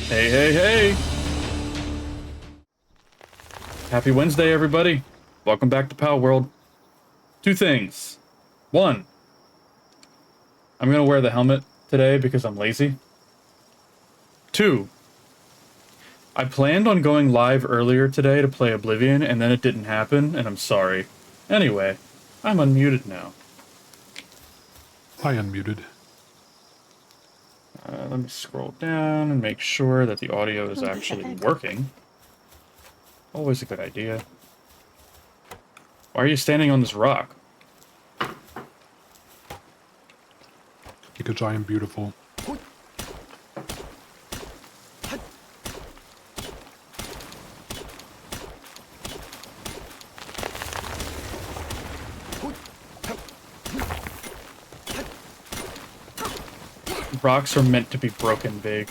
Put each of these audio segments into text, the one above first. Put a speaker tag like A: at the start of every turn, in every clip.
A: Hey, hey, hey! Happy Wednesday, everybody. Welcome back to Palworld. Two things. One, I'm gonna wear the helmet today because I'm lazy. Two, I planned on going live earlier today to play Oblivion, and then it didn't happen, and I'm sorry. Anyway, I'm unmuted now.
B: I unmuted.
A: Let me scroll down and make sure that the audio is actually working. Always a good idea. Why are you standing on this rock?
B: Because I am beautiful.
A: Rocks are meant to be broken big.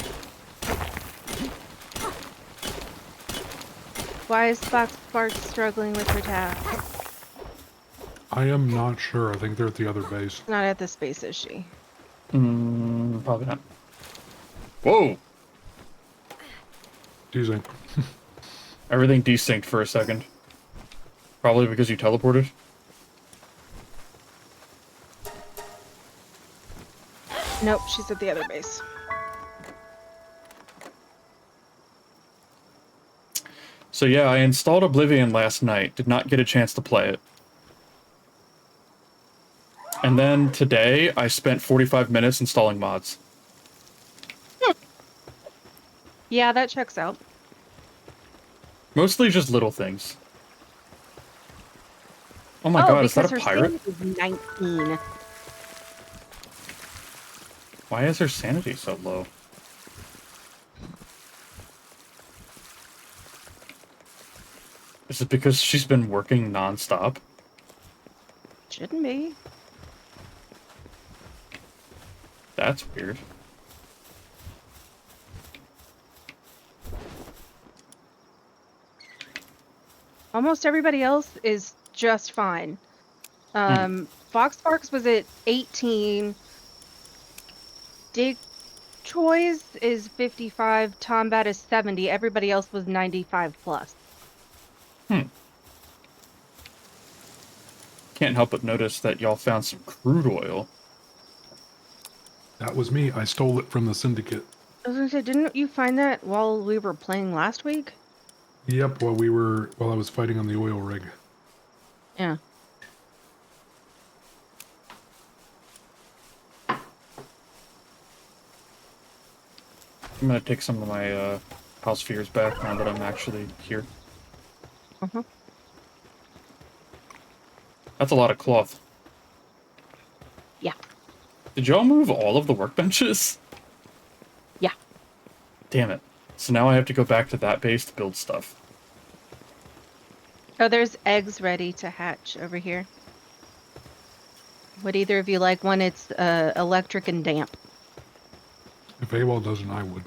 C: Why is Sparks struggling with her task?
B: I am not sure. I think they're at the other base.
C: Not at this base, is she?
A: Probably not. Whoa!
B: Teasing.
A: Everything desynced for a second. Probably because you teleported.
C: Nope, she's at the other base.
A: So yeah, I installed Oblivion last night. Did not get a chance to play it. And then today, I spent 45 minutes installing mods.
C: Yeah, that checks out.
A: Mostly just little things. Oh my god, is that a
C: her
A: pirate?
C: sanity is 19.
A: Why is her sanity so low? Is it because she's been working non-stop?
C: Shouldn't be.
A: That's weird.
C: Almost everybody else is just fine. Fox Sparks was at 18. Dig Choice is 55. Tombat is 70. Everybody else was 95 plus.
A: Can't help but notice that y'all found some crude oil.
B: That was me. I stole it from the syndicate.
C: I was gonna say, didn't you find that while we were playing last week?
B: Yep, while I was fighting on the oil rig.
C: Yeah.
A: I'm gonna take some of my house fears back now that I'm actually here. That's a lot of cloth.
C: Yeah.
A: Did y'all move all of the workbenches?
C: Yeah.
A: Damn it. So now I have to go back to that base to build stuff.
C: Oh, there's eggs ready to hatch over here. Would either of you like one? It's electric and damp.
B: If AWOL doesn't, I would.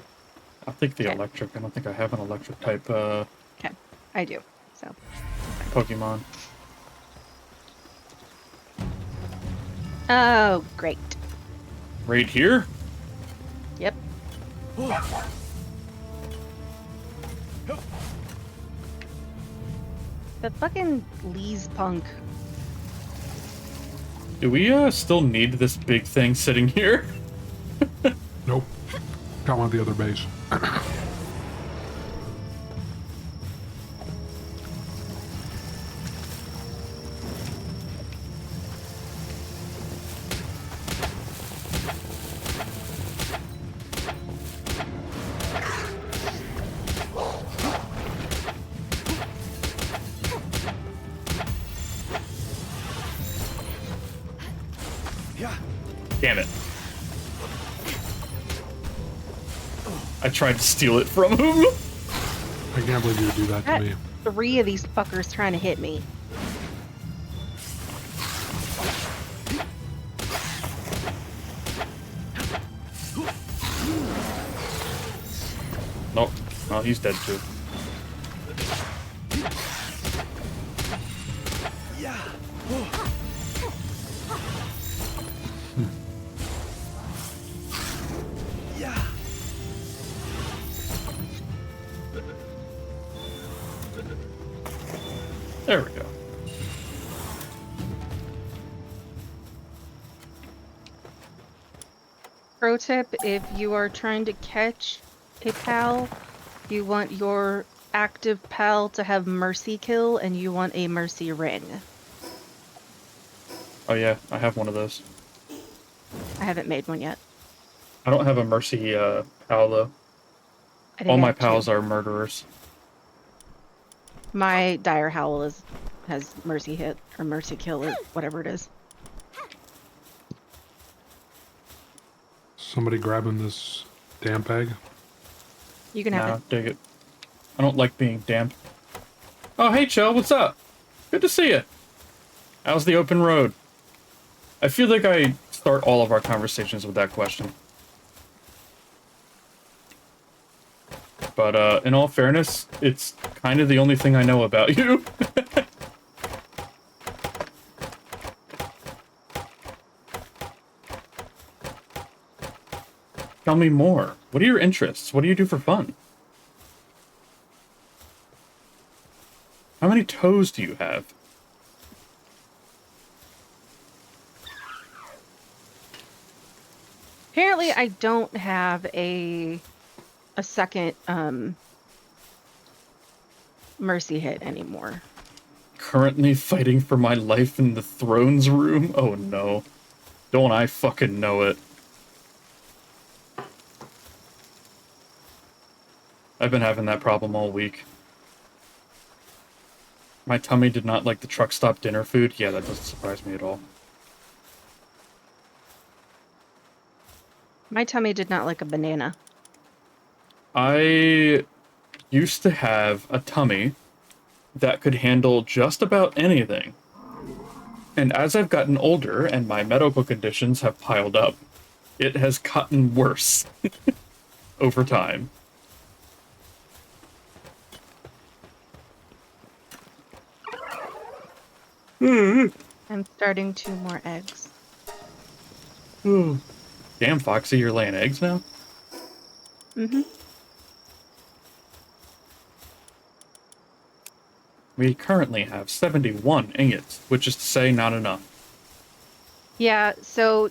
A: I'll take the
C: Okay.
A: electric. I don't think I have an electric type
C: Okay, I do. So.
A: Pokemon.
C: Oh, great.
A: Right here?
C: Yep. The fucking Lee's punk.
A: Do we still need this big thing sitting here?
B: Nope. Got one at the other base.
A: Damn it. I tried to steal it from him.
B: I can't believe you would do that to me.
C: 3 of these fuckers trying to hit me.
A: Nope. Oh, he's dead too. There we go.
C: Pro tip, if you are trying to catch a pal, you want your active pal to have mercy kill, and you want a mercy ring.
A: Oh yeah, I have one of those.
C: I haven't made one yet.
A: I don't have a mercy pal though.
C: I think
A: All
C: I
A: my
C: have
A: pals
C: two.
A: are murderers.
C: My dire howl has mercy hit or mercy kill or whatever it is.
B: Somebody grabbing this damp egg.
C: You can have
A: Nah,
C: it.
A: dig it. I don't like being damned. Oh, hey, Chell, what's up? Good to see you. How's the open road? I feel like I start all of our conversations with that question. But, in all fairness, it's kind of the only thing I know about you. Tell me more. What are your interests? What do you do for fun? How many toes do you have?
C: Apparently, I don't have a second mercy hit anymore.
A: Currently fighting for my life in the throne's room? Oh no. Don't I fucking know it. I've been having that problem all week. My tummy did not like the truck stop dinner food. Yeah, that doesn't surprise me at all.
C: My tummy did not like a banana.
A: I used to have a tummy that could handle just about anything. And as I've gotten older and my medical conditions have piled up, it has gotten worse over time.
C: I'm starting 2 more eggs.
A: Damn, Foxy, you're laying eggs now?
C: Mm-hmm.
A: We currently have 71 ingots, which is to say not enough.
C: Yeah, so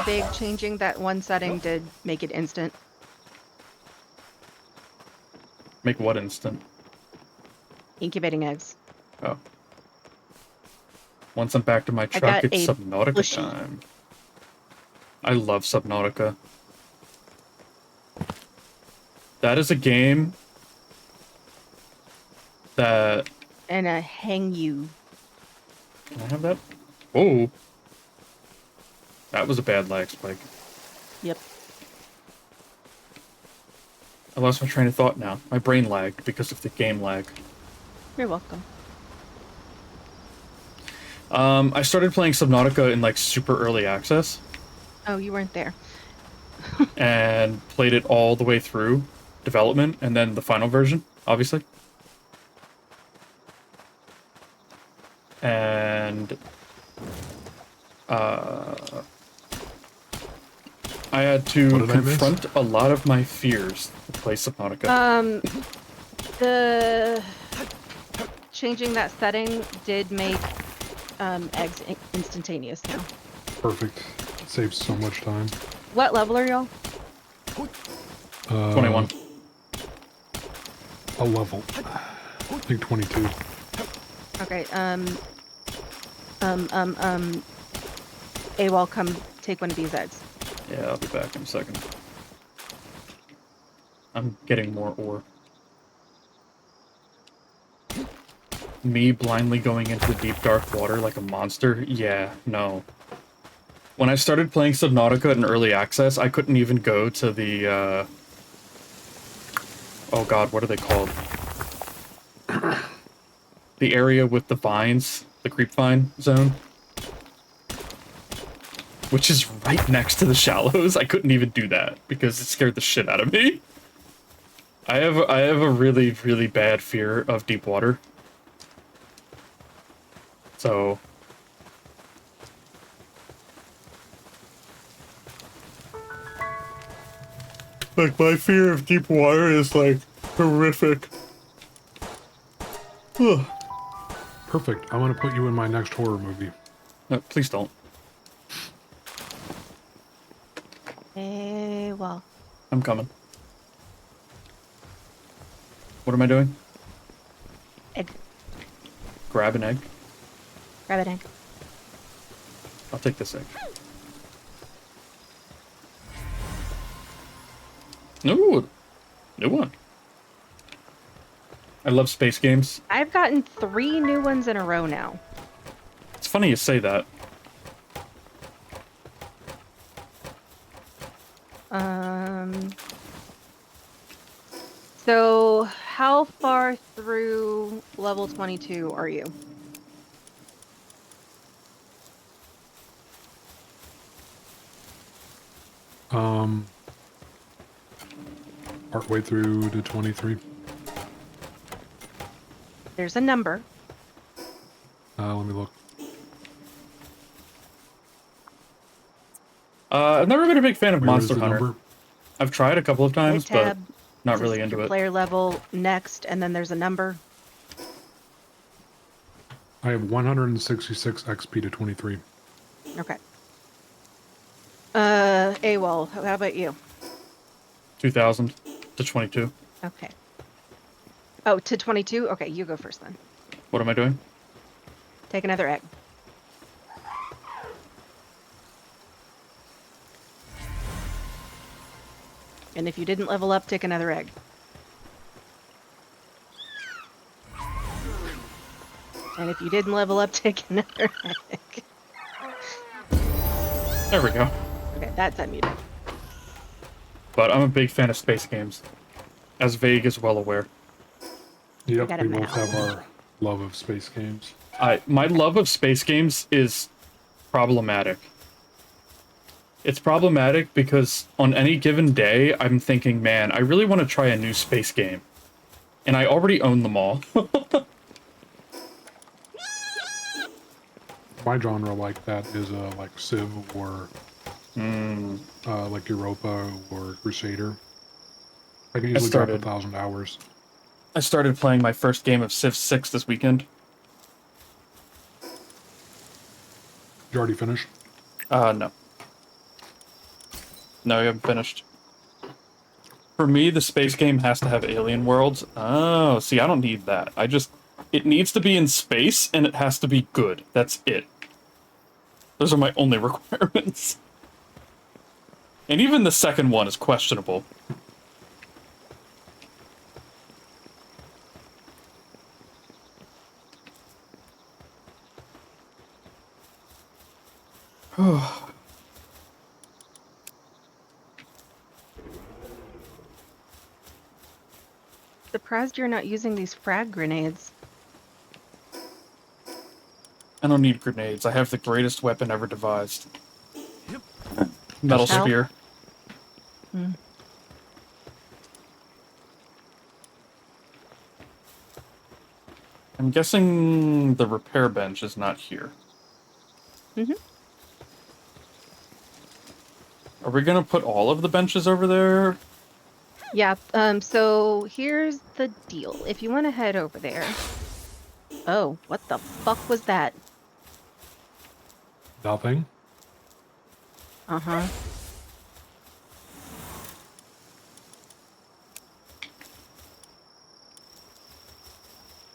C: Big changing that one setting did make it instant.
A: Make what instant?
C: Incubating eggs.
A: Oh. Once I'm back to my
C: I
A: truck,
C: got
A: it's
C: a
A: Subnautica
C: bushy.
A: time. I love Subnautica. That is a game that...
C: And a hang you.
A: Can I have that? Oh. That was a bad lag spike.
C: Yep.
A: I lost my train of thought now. My brain lagged because of the game lag.
C: You're welcome.
A: I started playing Subnautica in like super early access
C: Oh, you weren't there.
A: and played it all the way through development and then the final version, obviously. And I had to
B: What did I miss?
A: confront a lot of my fears to play Subnautica.
C: The changing that setting did make eggs instantaneous now.
B: Perfect. It saves so much time.
C: What level are y'all?
A: 21.
B: A level. I think 22.
C: Okay, AWOL, come take one of these eggs.
A: Yeah, I'll be back in a second. I'm getting more ore. Me blindly going into the deep dark water like a monster? Yeah, no. When I started playing Subnautica in early access, I couldn't even go to the, oh god, what are they called? The area with the vines, the creep vine zone. Which is right next to the shallows. I couldn't even do that because it scared the shit out of me. I have a really, really bad fear of deep water. So like my fear of deep water is like horrific. Ugh.
B: Perfect. I'm gonna put you in my next horror movie.
A: No, please don't.
C: Well.
A: I'm coming. What am I doing?
C: Egg.
A: Grab an egg.
C: Grab an egg.
A: I'll take this egg. Ooh, new one. I love space games.
C: I've gotten 3 new ones in a row now.
A: It's funny you say that.
C: So how far through level 22 are you?
B: Partway through to 23.
C: There's a number.
B: Let me look.
A: I've never been a big fan of
B: Where is
A: Monster
B: the
A: Hunter.
B: number?
A: I've tried a couple of times,
C: Hit tab,
A: but not
C: to
A: really
C: set
A: into
C: your
A: it.
C: player level next, and then there's a number.
B: I have 166 XP to 23.
C: Okay. AWOL, how about you?
A: 2000 to 22.
C: Okay. Oh, to 22? Okay, you go first then.
A: What am I doing?
C: Take another egg. And if you didn't level up, take another egg. And if you didn't level up, take another egg.
A: There we go.
C: Okay, that's unmuted.
A: But I'm a big fan of space games. As Vague is well aware.
B: Yep,
C: got a
B: we both
C: map.
B: have our love of space games.
A: My love of space games is problematic. It's problematic because on any given day, I'm thinking, man, I really want to try a new space game. And I already own them all.
B: My genre like that is like Civ or like Europa or Crusader. I can easily drop
A: started-
B: 1,000 hours.
A: I started playing my first game of Civ 6 this weekend.
B: You already finished?
A: No. No, you haven't finished. For me, the space game has to have alien worlds. Oh, see, I don't need that. It needs to be in space, and it has to be good. That's it. Those are my only requirements. And even the second one is questionable.
C: Surprised you're not using these frag grenades.
A: I don't need grenades. I have the greatest weapon ever devised. Metal
C: Ow.
A: spear.
C: Hmm.
A: I'm guessing the repair bench is not here.
C: Mm-hmm.
A: Are we gonna put all of the benches over there?
C: Yeah, so here's the deal. If you want to head over there... Oh, what the fuck was that?
B: Nothing.
C: Uh-huh.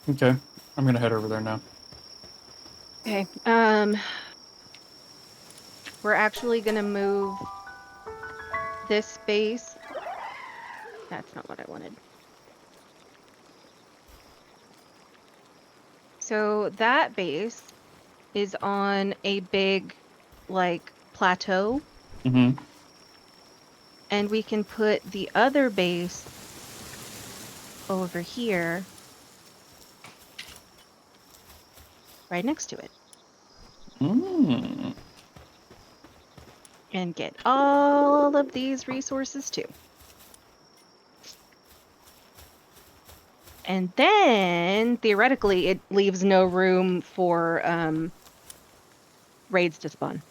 A: Okay, I'm gonna head over there now.
C: Okay, we're actually gonna move this space. That's not what I wanted. So that base is on a big, like, plateau,
A: Mm-hmm.
C: and we can put the other base over here, right next to it,
A: Mm.
C: and get all of these resources too. And then, theoretically, it leaves no room for raids to spawn.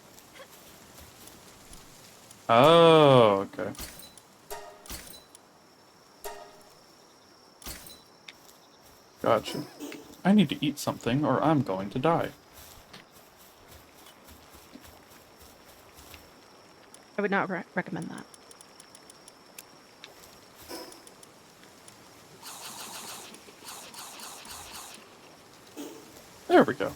A: Oh, okay. Gotcha. I need to eat something or I'm going to die.
C: I would not recommend that.
A: There we go.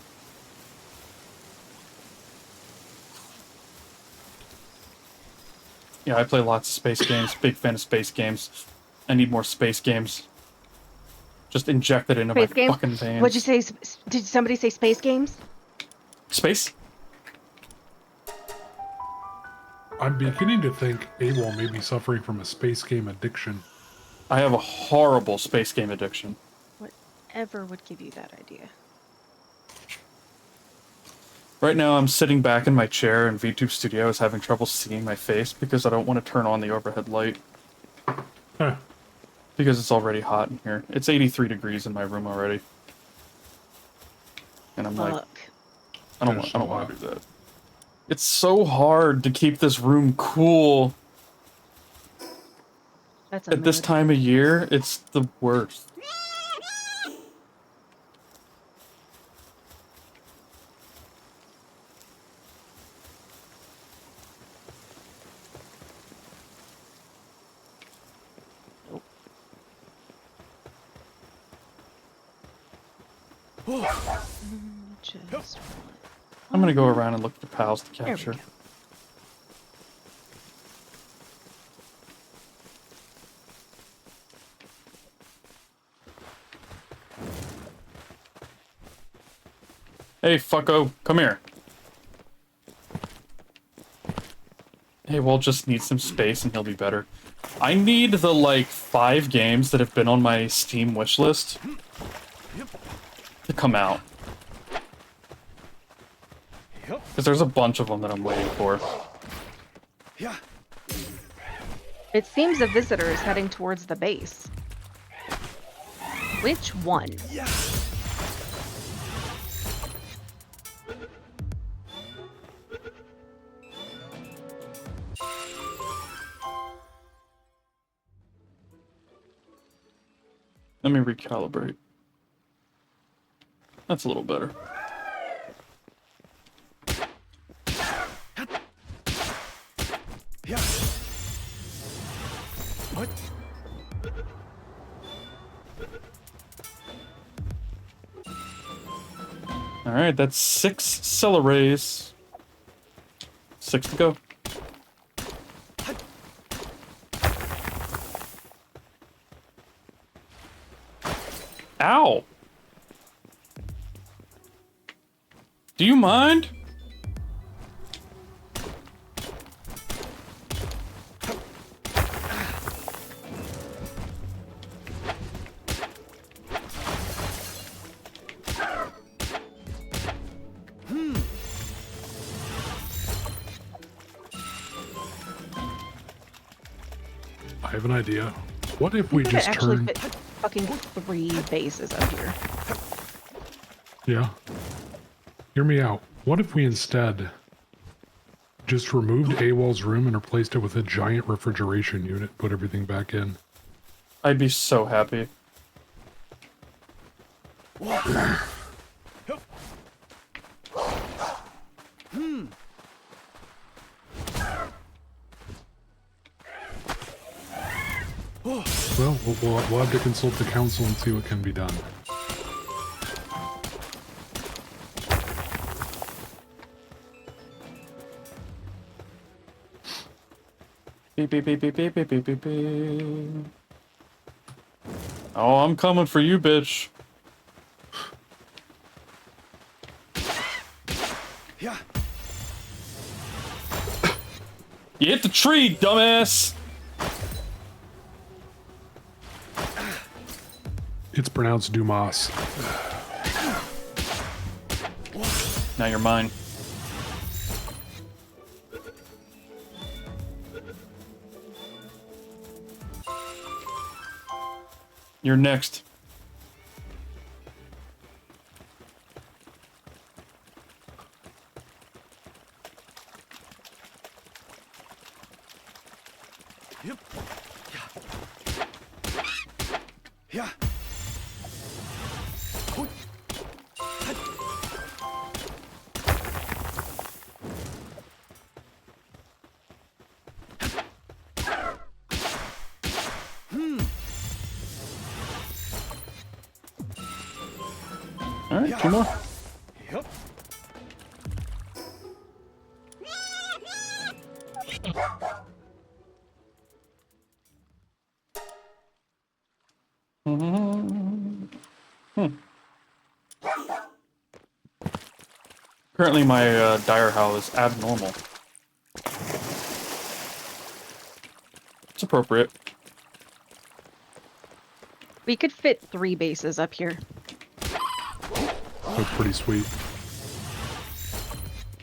A: Yeah, I play lots of space games. Big fan of space games. I need more space games. Just inject it into
C: Space
A: my
C: game?
A: fucking veins.
C: What'd you say? Did somebody say space games?
A: Space?
B: I'm beginning to think AWOL may be suffering from a space game addiction.
A: I have a horrible space game addiction.
C: Whatever would give you that idea?
A: Right now, I'm sitting back in my chair and VTube Studio is having trouble seeing my face because I don't want to turn on the overhead light.
B: Huh.
A: Because it's already hot in here. It's 83 degrees in my room already. And I'm like, I don't want to do that. It's so hard to keep this room cool.
C: That's
A: At this time of year, it's the worst.
C: Just
A: I'm gonna go around and look for pals to
C: there we
A: capture.
C: go.
A: Hey, fucko, come here. Hey, we'll just need some space and he'll be better. I need the, like, 5 games that have been on my Steam wishlist to come out. Because there's a bunch of them that I'm waiting for.
C: It seems a visitor is heading towards the base. Which one?
A: Let me recalibrate. That's a little better.
D: What?
A: Alright, that's 6 Celeries. 6 to go. Ow! Do you mind?
B: I have an idea. What if we
C: could
B: just
C: actually
B: turn...
C: fit fucking 3 bases up here.
B: Yeah. Hear me out. What if we instead just removed AWOL's room and replaced it with a giant refrigeration unit, put everything back in?
A: I'd be so happy.
B: Well, we'll have to consult the council and see what can be done.
A: Beep, beep, beep, beep, beep, beep, beep, beep, beep. Oh, I'm coming for you, bitch.
D: Yeah.
A: You hit the tree, dumbass!
B: It's pronounced Dumas.
A: Now you're mine. You're next.
D: Yep. Yeah. Yeah.
A: All right, two more.
D: Yup.
A: Currently, my dire howl is abnormal. It's appropriate.
C: We could fit 3 bases up here.
B: That's pretty sweet.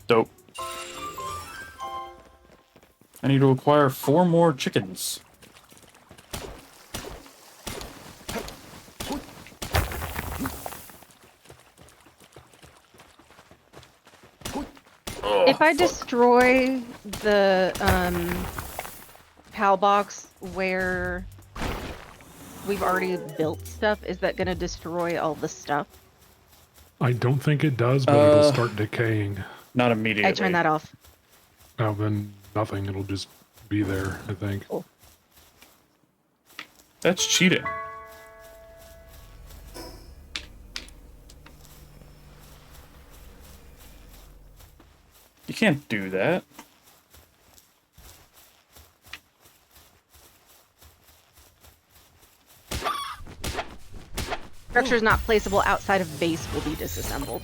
A: Dope. I need to acquire 4 more chickens.
C: If I destroy the PAL box where we've already built stuff, is that going to destroy all the stuff?
B: I don't think it does, but it'll start decaying.
A: Not immediately.
C: I turn that off.
B: Now then, nothing. It'll just be there, I think.
C: Cool.
A: That's cheating. You can't do that.
C: Structures not placeable outside of base will be disassembled.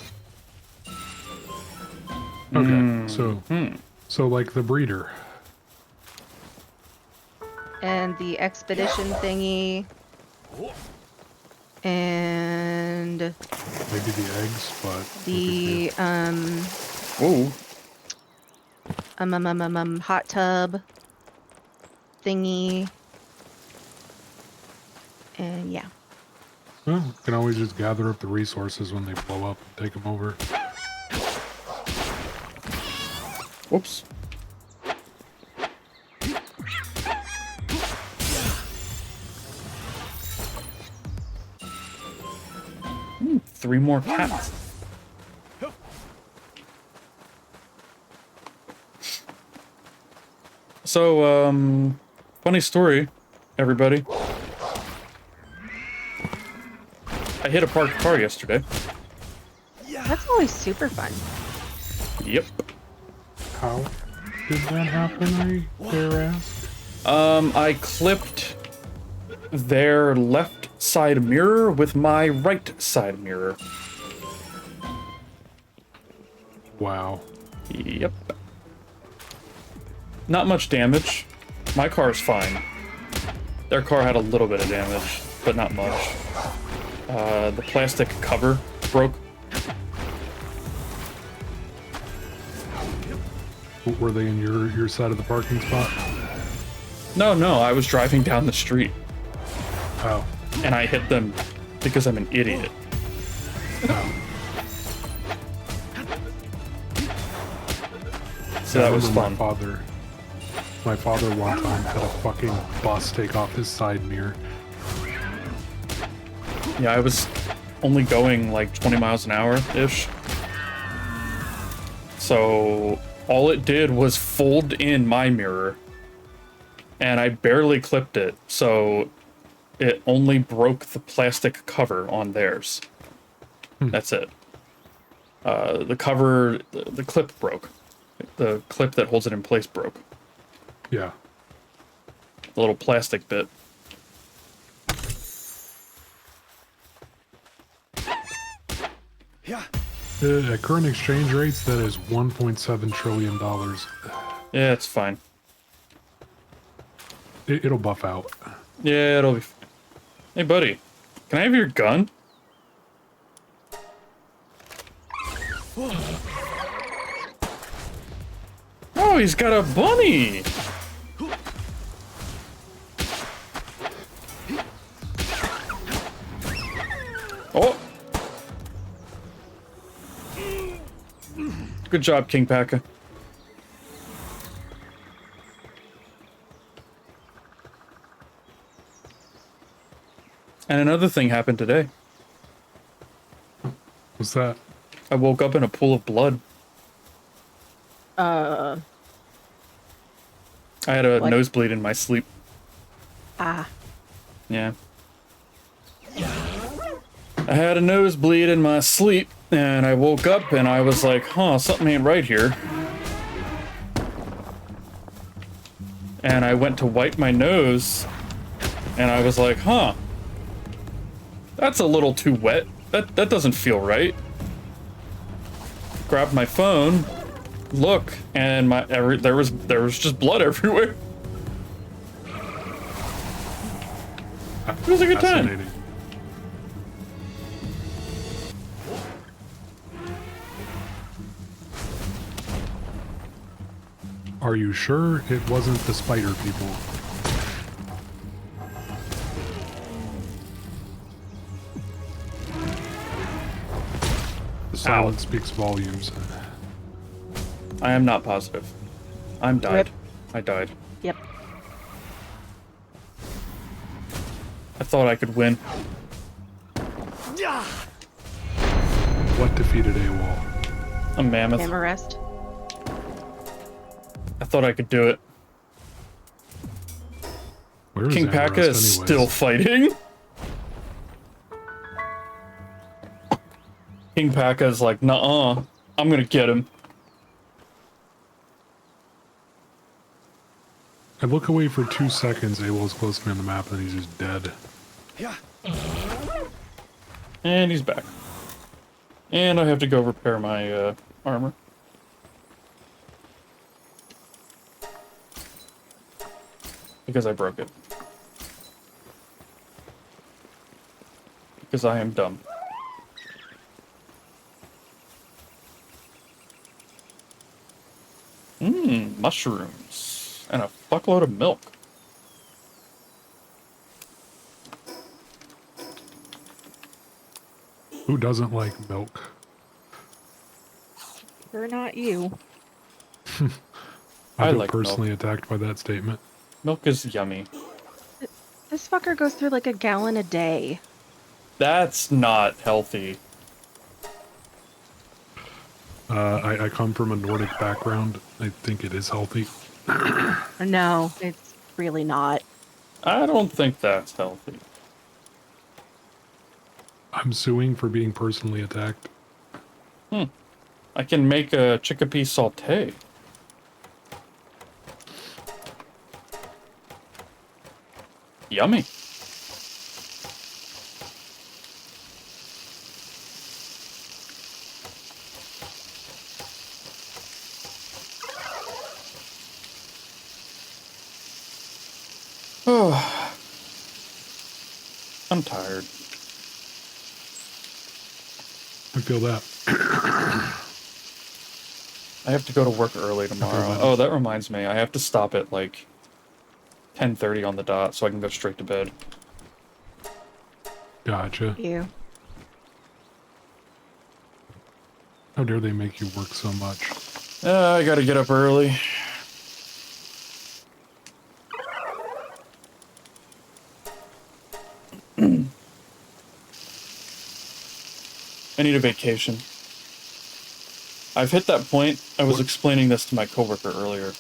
B: Okay, so like the breeder.
C: And the expedition thingy. And
B: Maybe the eggs, but
C: the
A: Whoa.
C: hot tub thingy. And yeah.
B: well, you can always just gather up the resources when they blow up and take them over.
A: Whoops. Ooh, 3 more cats. So, funny story, everybody. I hit a parked car yesterday.
C: That's always super fun.
A: Yep.
B: How did that happen, I dare ask?
A: I clipped their left side mirror with my right side mirror.
B: Wow.
A: Yep. Not much damage. My car's fine. Their car had a little bit of damage, but not much. The plastic cover broke.
B: Were they in your side of the parking spot?
A: No, I was driving down the street,
B: Oh.
A: and I hit them because I'm an idiot.
B: Oh.
A: So that was
B: remember
A: fun.
B: My father one time had a fucking bus take off his side mirror.
A: Yeah, I was only going like 20 miles an hour-ish. So all it did was fold in my mirror, and I barely clipped it, so it only broke the plastic cover on theirs. That's it. The cover, the clip broke. The clip that holds it in place broke.
B: Yeah.
A: The little plastic bit.
D: Yeah.
B: At current exchange rates, that is $1.7 trillion.
A: Yeah, it's fine.
B: It'll buff out.
A: Yeah, it'll be... Hey, buddy. Can I have your gun? Oh, he's got a bunny! Oh! Good job, King Paka. And another thing happened today.
B: What's that?
A: I woke up in a pool of blood.
C: Uh,
A: I had a
C: What?
A: nosebleed in my sleep.
C: ah.
A: Yeah. I had a nosebleed in my sleep, and I woke up and I was like, huh, something ain't right here. And I went to wipe my nose, and I was like, huh, that's a little too wet. That doesn't feel right. Grabbed my phone, look, and there was just blood everywhere. It was a good time.
B: Fascinating. Are you sure it wasn't the spider people? The silence speaks volumes.
A: I am not positive. I'm died.
C: Rip.
A: I died.
C: Yep.
A: I thought I could win.
B: What defeated AWOL?
A: A mammoth.
C: Arrest.
A: I thought I could do it.
B: Where is
A: King
B: Amarest
A: Paka is
B: anyways?
A: still fighting. King Paka is like, nuh-uh, I'm gonna get him.
B: I look away for 2 seconds, AWOL's close to me on the map, and then he's just dead.
D: Yeah.
A: And he's back. And I have to go repair my armor. Because I broke it. Because I am dumb. Mmm, mushrooms. And a fuckload of milk.
B: Who doesn't like milk?
C: You're not you.
B: I've been
A: like
B: personally attacked by that statement.
A: Milk is yummy.
C: This fucker goes through like a gallon a day.
A: That's not healthy.
B: I come from a Nordic background. I think it is healthy.
C: No, it's really not.
A: I don't think that's healthy.
B: I'm suing for being personally attacked.
A: I can make a chickpea sauté. Yummy. Oh, I'm tired.
B: I feel that.
A: I have to go to work early tomorrow. Oh, that reminds me. I have to stop at like 10:30 on the dot so I can go straight to bed.
B: Gotcha.
C: You.
B: How dare they make you work so much?
A: I gotta get up early. I need a vacation. I've hit that point. I was explaining this to my coworker earlier.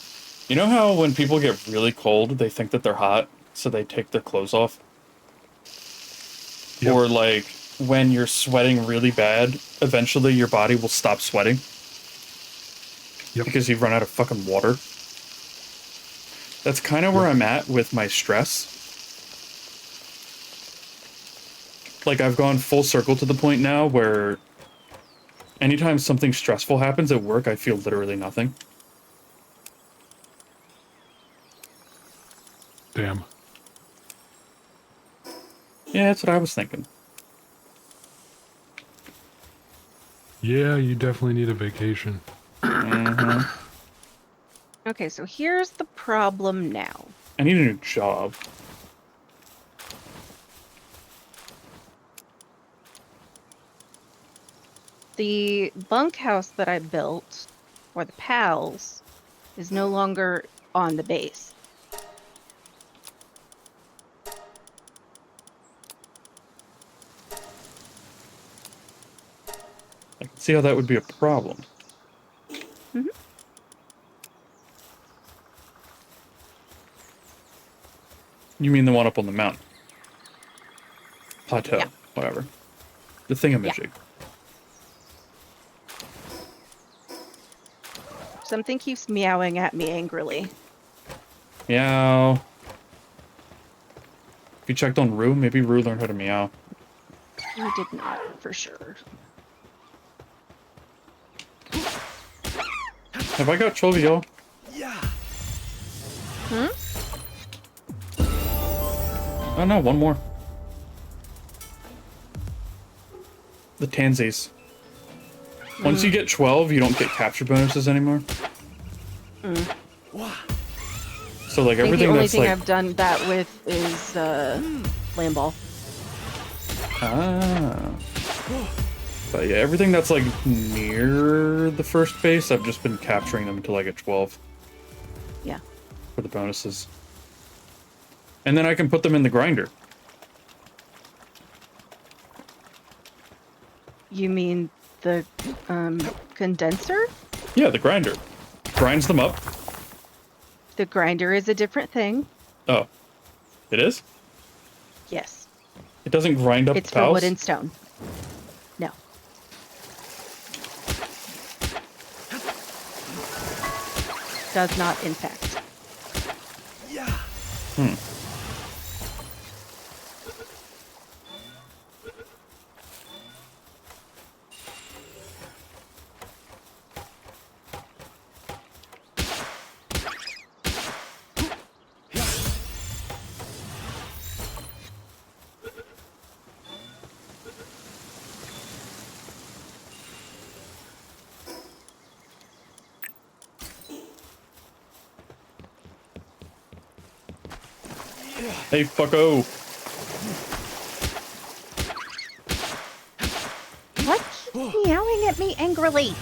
A: You know how when people get really cold, they think that they're hot, so they take their clothes off?
B: Yep.
A: Or like when you're sweating really bad, eventually your body will stop sweating.
B: Yep.
A: Because you've run out of fucking water. That's kind of where I'm at with my stress. Like, I've gone full circle to the point now where anytime something stressful happens at work, I feel literally nothing.
B: Damn.
A: Yeah, that's what I was thinking.
B: Yeah, you definitely need a vacation.
C: Okay, so here's the problem now.
A: I need a new job.
C: The bunkhouse that I built for the pals is no longer on the base.
A: I can see how that would be a problem.
C: Mhm.
A: You mean the one up on the mountain? Plateau,
C: Yeah.
A: whatever. The thingamajig.
C: Something keeps meowing at me angrily.
A: Meow. If you checked on Rue, maybe Rue learned how to meow.
C: You did not, for sure.
A: Have I got Chovio?
D: Yeah.
C: Hmm?
A: Oh no, one more. The Tansies. Once you get 12, you don't get capture bonuses anymore.
D: Wow.
A: So like
C: I think the
A: everything
C: only
A: that's
C: thing
A: like
C: I've done that with is land ball.
A: But yeah, everything that's like near the first base, I've just been capturing them until I get 12
C: Yeah.
A: for the bonuses. And then I can put them in the grinder.
C: You mean the condenser?
A: Yeah, the grinder. Grinds them up.
C: The grinder is a different thing.
A: Oh. It is?
C: Yes.
A: It doesn't grind up
C: It's
A: the
C: for
A: pals?
C: wood and stone. No. Does not, in fact.
D: Yeah.
A: Hey, fucko.
C: What keeps meowing at me angrily?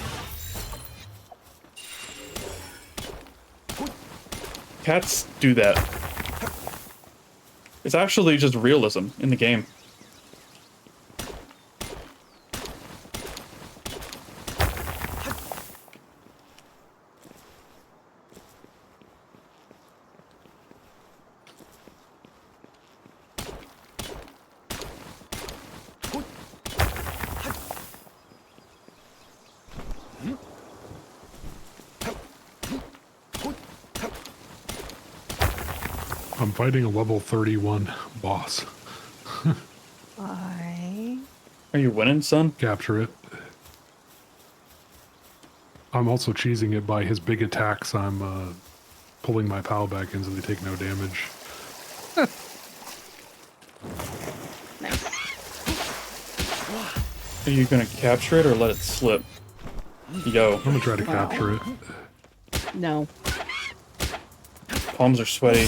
A: Cats do that. It's actually just realism in the game.
B: I'm fighting a level 31 boss.
C: I...
A: Are you winning, son?
B: Capture it. I'm also cheesing it by his big attacks. I'm pulling my pal back in so they take no damage.
C: Nice.
A: Are you gonna capture it or let it slip? Yo,
B: I'm gonna try to capture it.
C: No.
A: palms are sweaty,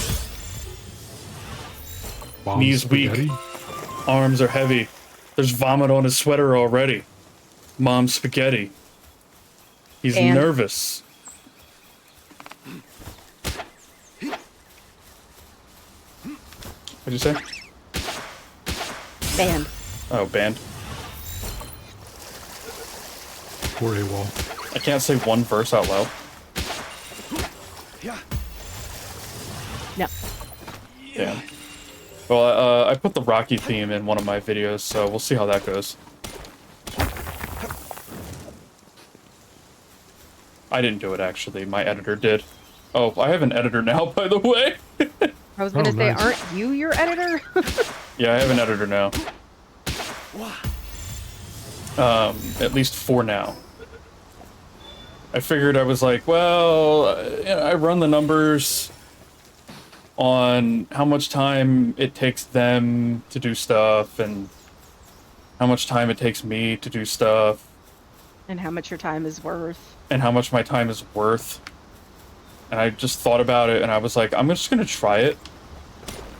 B: Bomb
A: Knees weak.
B: spaghetti?
A: arms are heavy. There's vomit on his sweater already. Mom's spaghetti. He's
C: And-
A: nervous. What'd you say?
C: Banned.
A: Oh, banned.
B: Or AWOL.
A: I can't say one verse out loud.
D: Yeah.
C: No.
A: Yeah. Well, I put the Rocky theme in one of my videos, so we'll see how that goes. I didn't do it, actually. My editor did. Oh, I have an editor now, by the way.
C: I was gonna
B: Oh,
C: say,
B: nice.
C: aren't you your editor?
A: Yeah, I have an editor now. At least for now. I figured I was like, well, you know, I run the numbers on how much time it takes them to do stuff and how much time it takes me to do stuff
C: And how much your time is worth.
A: and how much my time is worth. And I just thought about it and I was like, I'm just gonna try it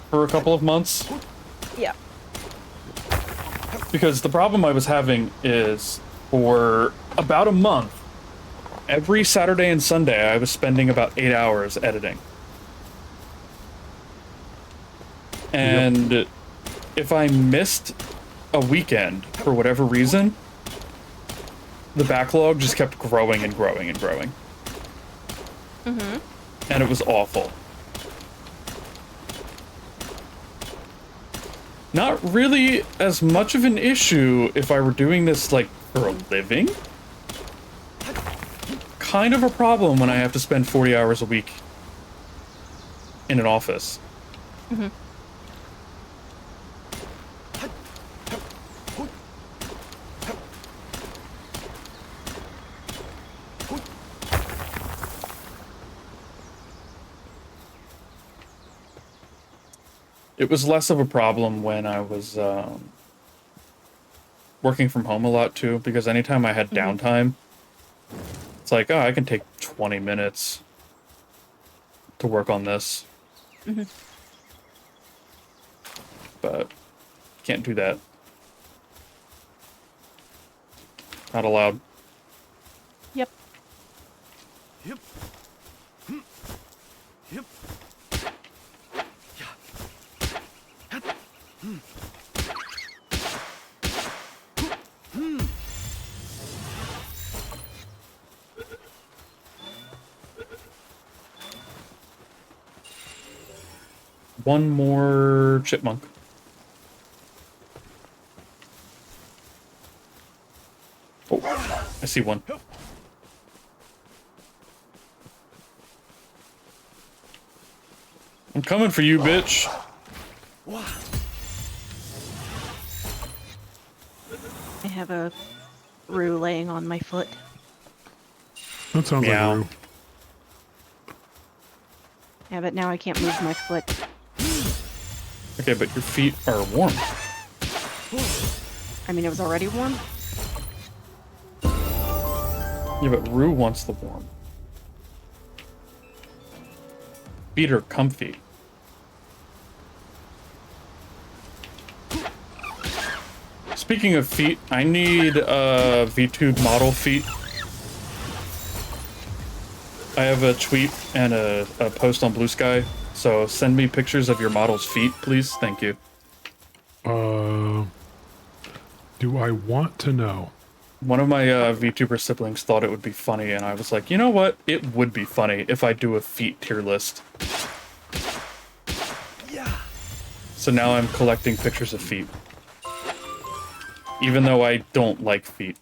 A: for a couple of months.
C: Yeah.
A: Because the problem I was having is for about a month, every Saturday and Sunday, I was spending about 8 hours editing. And if I missed a weekend for whatever reason, the backlog just kept growing and growing and growing.
C: Mm-hmm.
A: And it was awful. Not really as much of an issue if I were doing this, like, for a living. Kind of a problem when I have to spend 40 hours a week in an office.
C: Mm-hmm.
A: It was less of a problem when I was working from home a lot too, because anytime I had downtime, it's like, oh, I can take 20 minutes to work on this.
C: Mm-hmm.
A: But can't do that. Not allowed.
C: Yep.
D: Yep. Yep.
A: One more chipmunk. Oh, I see one. I'm coming for you, bitch.
C: I have a rue laying on my foot.
B: That sounds
A: Meow.
B: like Rue.
C: Yeah, but now I can't move my foot.
A: Okay, but your feet are warm.
C: I mean, it was already warm.
A: Yeah, but Rue wants the warm. Feet are comfy. Speaking of feet, I need VTube model feet. I have a tweet and a post on Blue Sky, so send me pictures of your model's feet, please. Thank you.
B: Do I want to know?
A: One of my VTuber siblings thought it would be funny, and I was like, you know what? It would be funny if I do a feet tier list.
D: Yeah.
A: So now I'm collecting pictures of feet. Even though I don't like feet.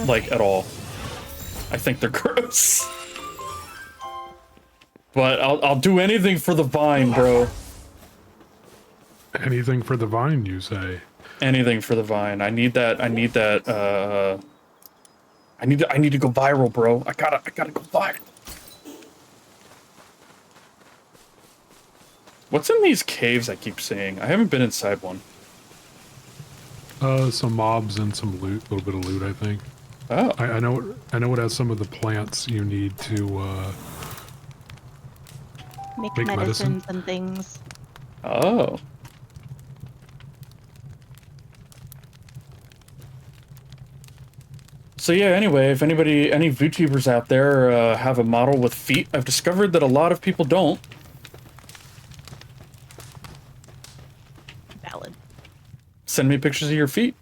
A: Like, at all. I think they're gross. But I'll do anything for the vine, bro.
B: Anything for the vine, you say?
A: Anything for the vine. I need that, I need to go viral, bro. I gotta go viral. What's in these caves I keep seeing? I haven't been inside one.
B: Some mobs and some loot, a little bit of loot, I think.
A: Oh.
B: I know it has some of the plants you need to
C: Make
B: Make medicine?
C: medicines and things.
A: Oh. So yeah, anyway, if any VTubers out there have a model with feet, I've discovered that a lot of people don't.
C: Valid.
A: Send me pictures of your feet.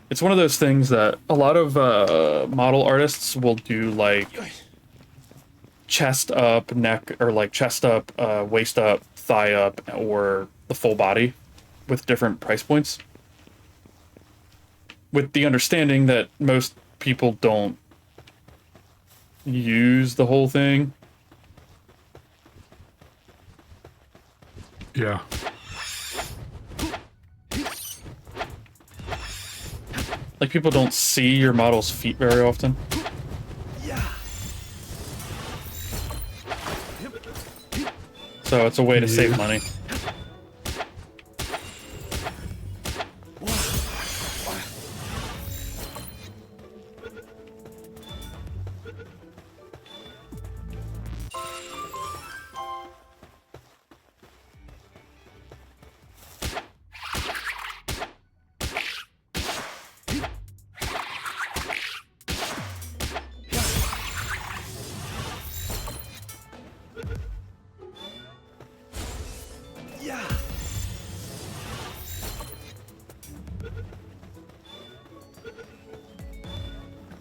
A: It's one of those things that a lot of model artists will do, like chest up, neck, or like chest up, waist up, thigh up, or the full body with different price points. With the understanding that most people don't use the whole thing.
B: yeah.
A: Like, people don't see your model's feet very often.
D: Yeah.
A: So it's a way to save
B: Yeah.
A: money.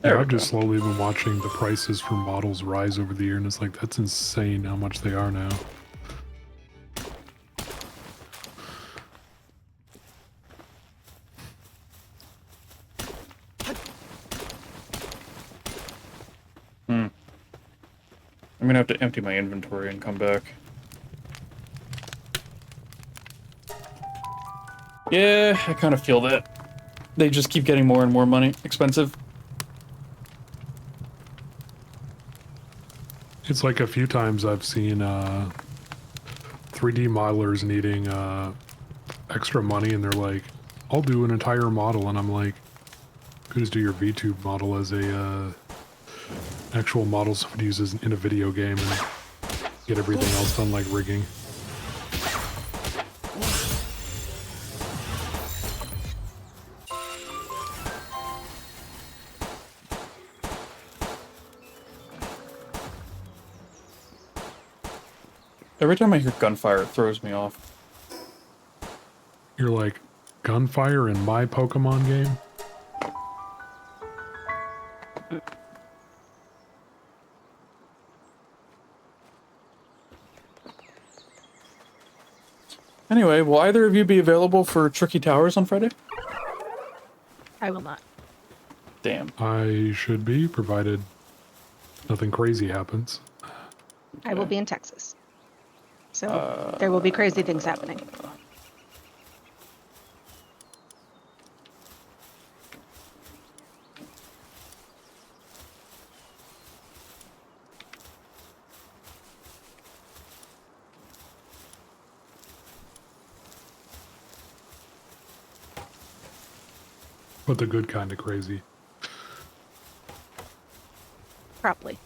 A: There we
B: I've just
A: go.
B: slowly been watching the prices for models rise over the year, and it's like, that's insane how much they are now.
A: I'm gonna have to empty my inventory and come back. Yeah, I kind of feel that. They just keep getting more and more expensive.
B: It's like a few times I've seen 3D modelers needing extra money, and they're like, I'll do an entire model, and I'm like, you could just do your VTube model as a actual model someone uses in a video game and get everything else done like rigging.
A: Every time I hear gunfire, it throws me off.
B: You're like, gunfire in my Pokemon game?
A: Anyway, will either of you be available for Tricky Towers on Friday?
C: I will not.
A: Damn.
B: I should be, provided nothing crazy happens.
C: I will be in Texas. So there will be crazy things happening.
B: But the good kind of crazy.
C: Probably.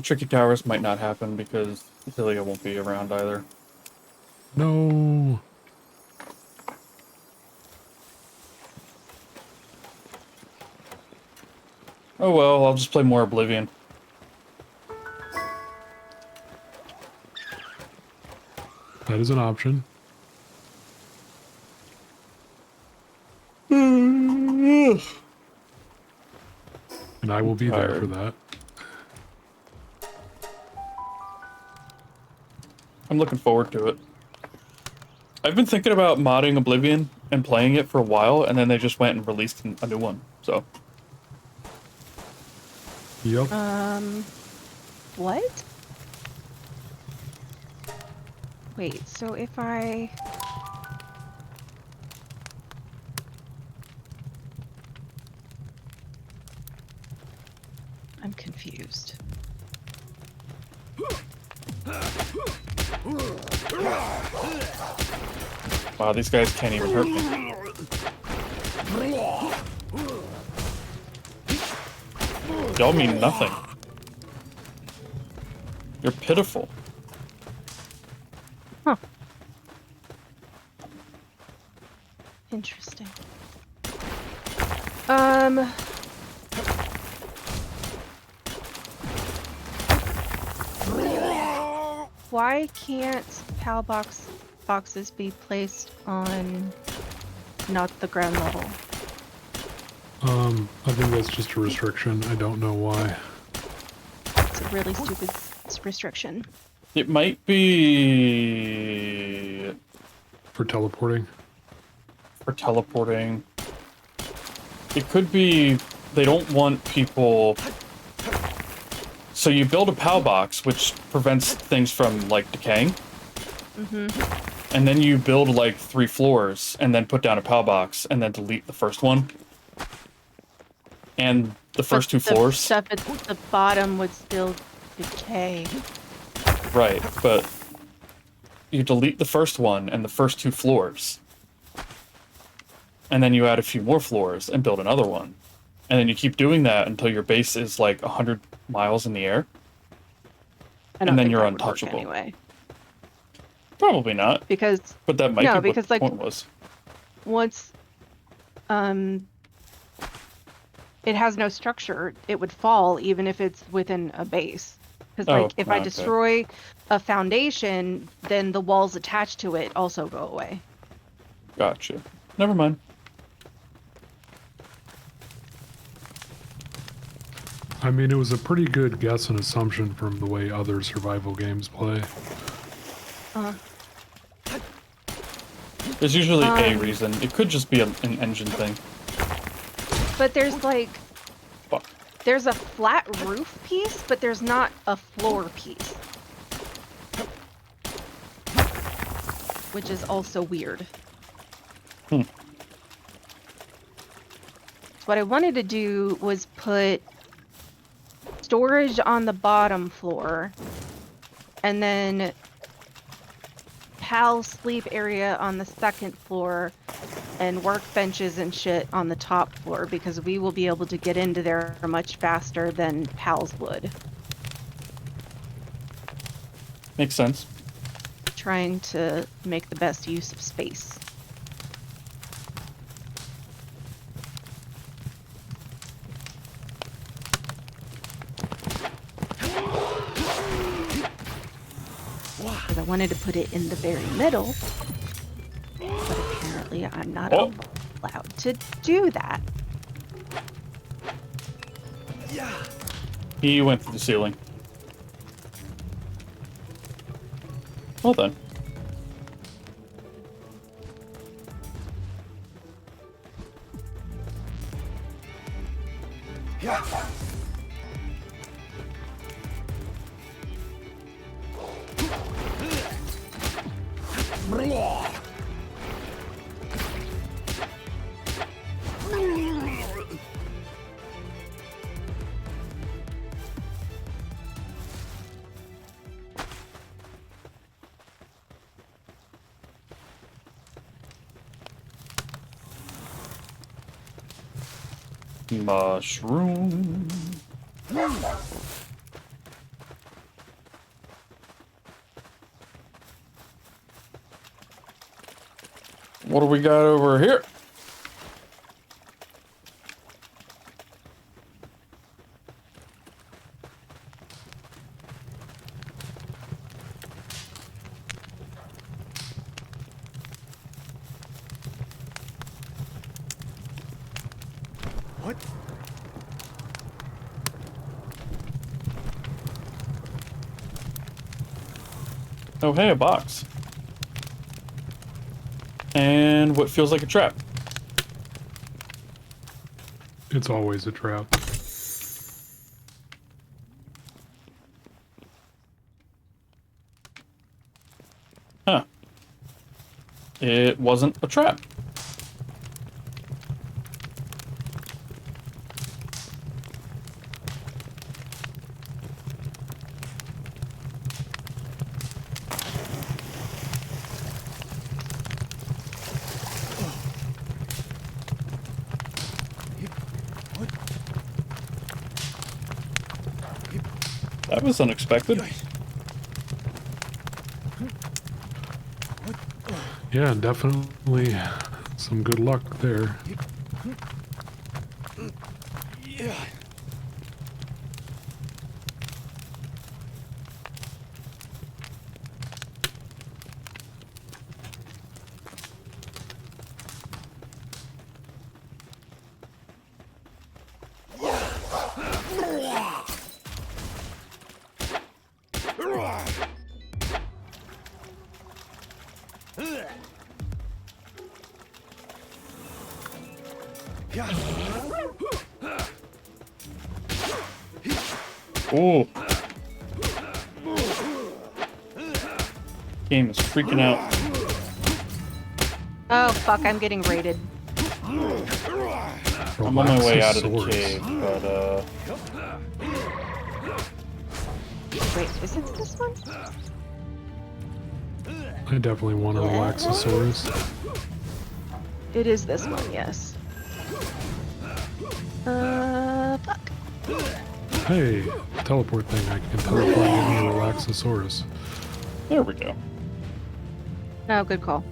A: Tricky Towers might not happen because Celia won't be around either.
B: No.
A: Oh well, I'll just play more Oblivion.
B: That is an option. And I will be there for that.
A: I'm looking forward to it. I've been thinking about modding Oblivion and playing it for a while, and then they just went and released a new one, so.
B: Yep.
C: What? Wait, so if I... I'm confused.
A: Wow, these guys can't even hurt me. Y'all mean nothing. You're pitiful.
C: Huh. Interesting. Why can't PAL boxes be placed on not the ground level?
B: I think that's just a restriction. I don't know why.
C: It's a really stupid restriction.
A: It might be
B: For teleporting.
A: for teleporting. It could be they don't want people. So you build a POW box, which prevents things from like decaying. And then you build like 3 floors, and then put down a POW box, and then delete the first one. And the first 2 floors.
C: Stuff at the bottom would still decay.
A: Right, but you delete the first one and the first 2 floors. And then you add a few more floors and build another one. And then you keep doing that until your base is like 100 miles in the air.
C: I don't
A: And then
C: think
A: you're
C: that would work
A: untouchable.
C: anyway.
A: Probably not,
C: Because
A: but that might
C: No,
A: be
C: because,
A: what the
C: like,
A: point was.
C: once it has no structure, it would fall even if it's within a base. Because like if I
A: okay.
C: destroy a foundation, then the walls attached to it also go away.
A: Gotcha. Never mind.
B: I mean, it was a pretty good guess and assumption from the way other survival games play.
A: There's usually a reason. It could just be an engine thing.
C: But there's like,
A: Fuck.
C: there's a flat roof piece, but there's not a floor piece. Which is also weird.
A: Hmm.
C: So what I wanted to do was put storage on the bottom floor, and then Hal's sleep area on the second floor, and workbenches and shit on the top floor, because we will be able to get into there much faster than Hal's would.
A: Makes sense.
C: Trying to make the best use of space. Because I wanted to put it in the very middle, but apparently I'm not allowed to do that.
D: Yeah.
A: He went through the ceiling. Well then.
D: Yeah.
A: Mushroom. What do we got over here?
D: What?
A: Oh, hey, a box. And what feels like a trap.
B: It's always a trap.
A: Huh. It wasn't a trap. That was unexpected.
B: Yeah, definitely some good luck there.
D: Yeah.
A: Ooh. Game is freaking out.
C: Oh fuck, I'm getting raided.
A: I'm on my way out of the
B: Relaxosaurus.
A: cave, but
C: Wait, is it this one?
B: I definitely want a Relaxosaurus.
C: It is this one, yes. Fuck.
B: Hey, teleport thing. I can teleport into a Relaxosaurus.
A: there we go.
C: Oh, good call.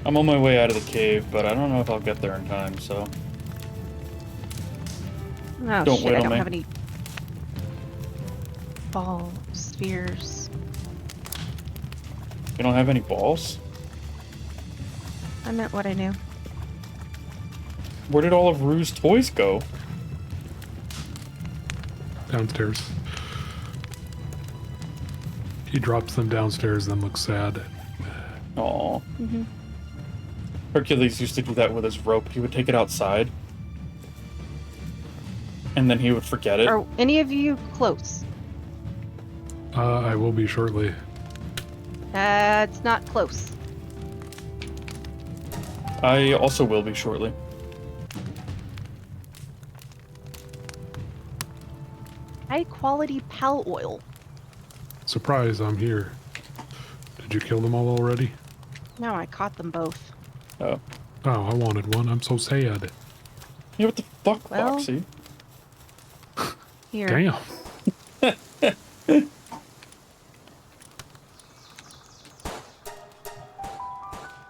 A: I'm on my way out of the cave, but I don't know if I'll get there in time, so
C: Oh
A: Don't
C: shit,
A: wait
C: I
A: on
C: don't
A: me.
C: have any ball spheres.
A: you don't have any balls?
C: I meant what I knew.
A: Where did all of Rue's toys go?
B: Downstairs. He drops them downstairs, then looks sad.
A: Aw. Hercules used to do that with his rope. He would take it outside. And then he would forget it.
C: Are any of you close?
B: I will be shortly.
C: That's not close.
A: I also will be shortly.
C: High quality pal oil.
B: Surprise, I'm here. Did you kill them all already?
C: No, I caught them both.
A: Oh.
B: Oh, I wanted one. I'm so sad.
A: Yeah, what the fuck,
C: Well-
A: Foxy?
C: Here.
B: Damn.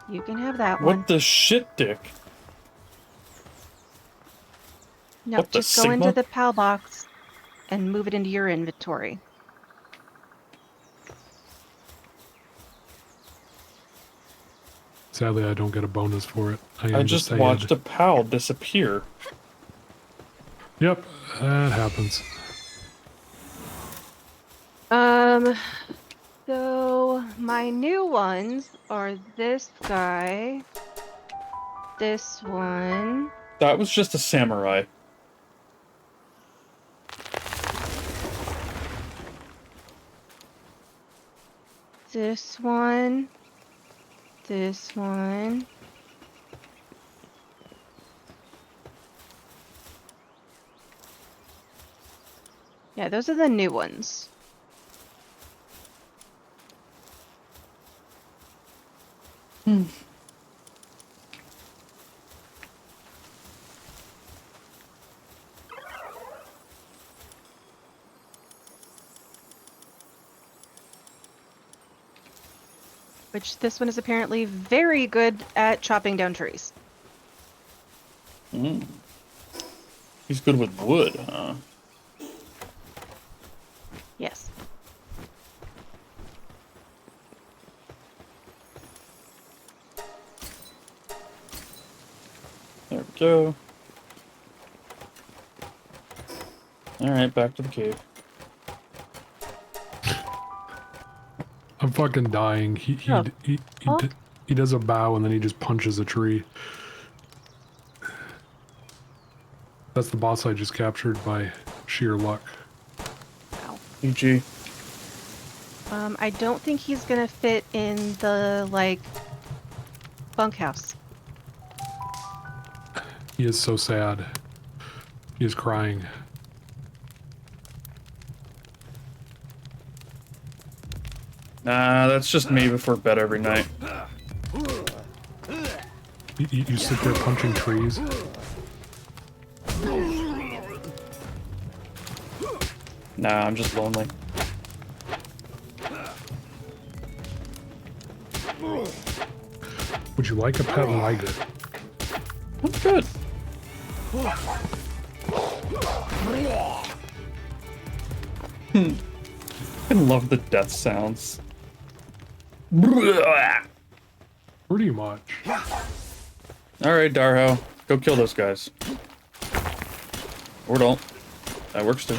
C: You can have that one.
A: What the shit, Dick?
C: No,
A: what the
C: just go into
A: Sigma?
C: the pal box and move it into your inventory.
B: Sadly, I don't get a bonus for it.
A: I just watched a pal disappear.
B: Yep, that happens.
C: So my new ones are this guy, this one,
A: That was just a samurai.
C: this one, this one. Yeah, those are the new ones. Which this one is apparently very good at chopping down trees.
A: He's good with wood, huh?
C: Yes.
A: There we go. Alright, back to the cave.
B: I'm fucking dying.
C: Oh.
B: He does a bow and then he just punches a tree. That's the boss I just captured by sheer luck.
C: Ow.
A: GG.
C: I don't think he's gonna fit in the, like, bunkhouse.
B: He is so sad. He is crying.
A: Nah, that's just me before bed every night.
B: You sit there punching trees.
A: Nah, I'm just lonely.
B: Would you like a pet like it?
A: That's good. I love the death sounds.
B: Pretty much.
A: Alright, Darho. Go kill those guys. Or don't. That works too.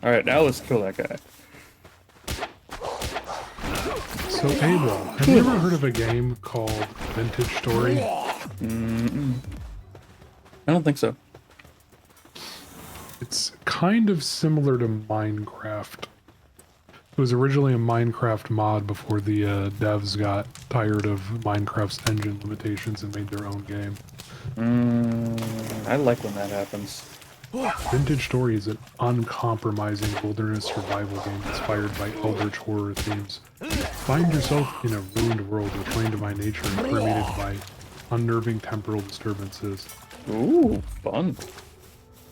A: Alright, now let's kill that guy.
B: So, Abel, have you ever heard of a game called Vintage Story?
A: I don't think so.
B: It's kind of similar to Minecraft. It was originally a Minecraft mod before the devs got tired of Minecraft's engine limitations and made their own game.
A: I like when that happens.
B: Vintage Story is an uncompromising wilderness survival game inspired by eldritch horror themes. Find yourself in a ruined world reclaimed by nature and permeated by unnerving temporal disturbances.
A: Ooh, fun.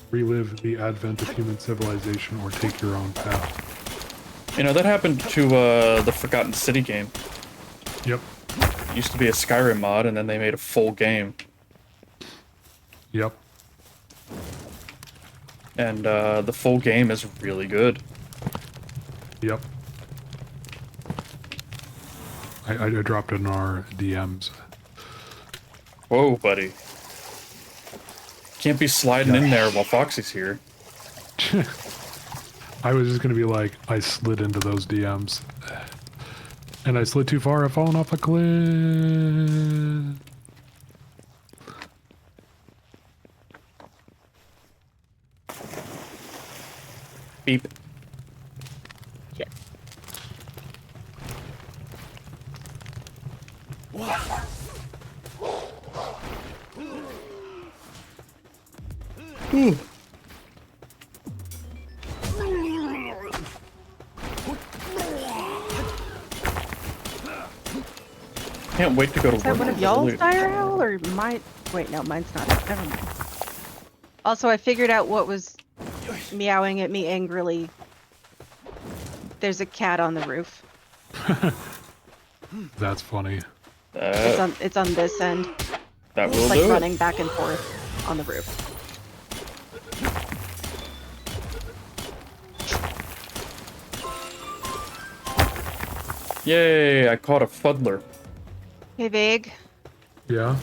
B: Relive the advent of human civilization or take your own path.
A: You know, that happened to the Forgotten City game.
B: Yep.
A: It used to be a Skyrim mod, and then they made a full game.
B: Yep.
A: And the full game is really good.
B: Yep. I dropped it in our DMs.
A: Whoa, buddy. Can't be sliding in there while Foxy's here.
B: I was just gonna be like, I slid into those DMs. And I slid too far, I've fallen off a cliff.
A: Beep.
C: Shit.
A: Ooh. Can't wait to go to
C: Is that
A: work.
C: one of y'all's dire owl or mine? Wait, no, mine's not. Never mind. Also, I figured out what was meowing at me angrily. There's a cat on the roof.
B: That's funny.
C: It's on this end.
A: That will
C: It's like
A: do it.
C: running back and forth on the roof.
A: Yay, I caught a fuddler.
C: Hey, Vig.
B: Yeah?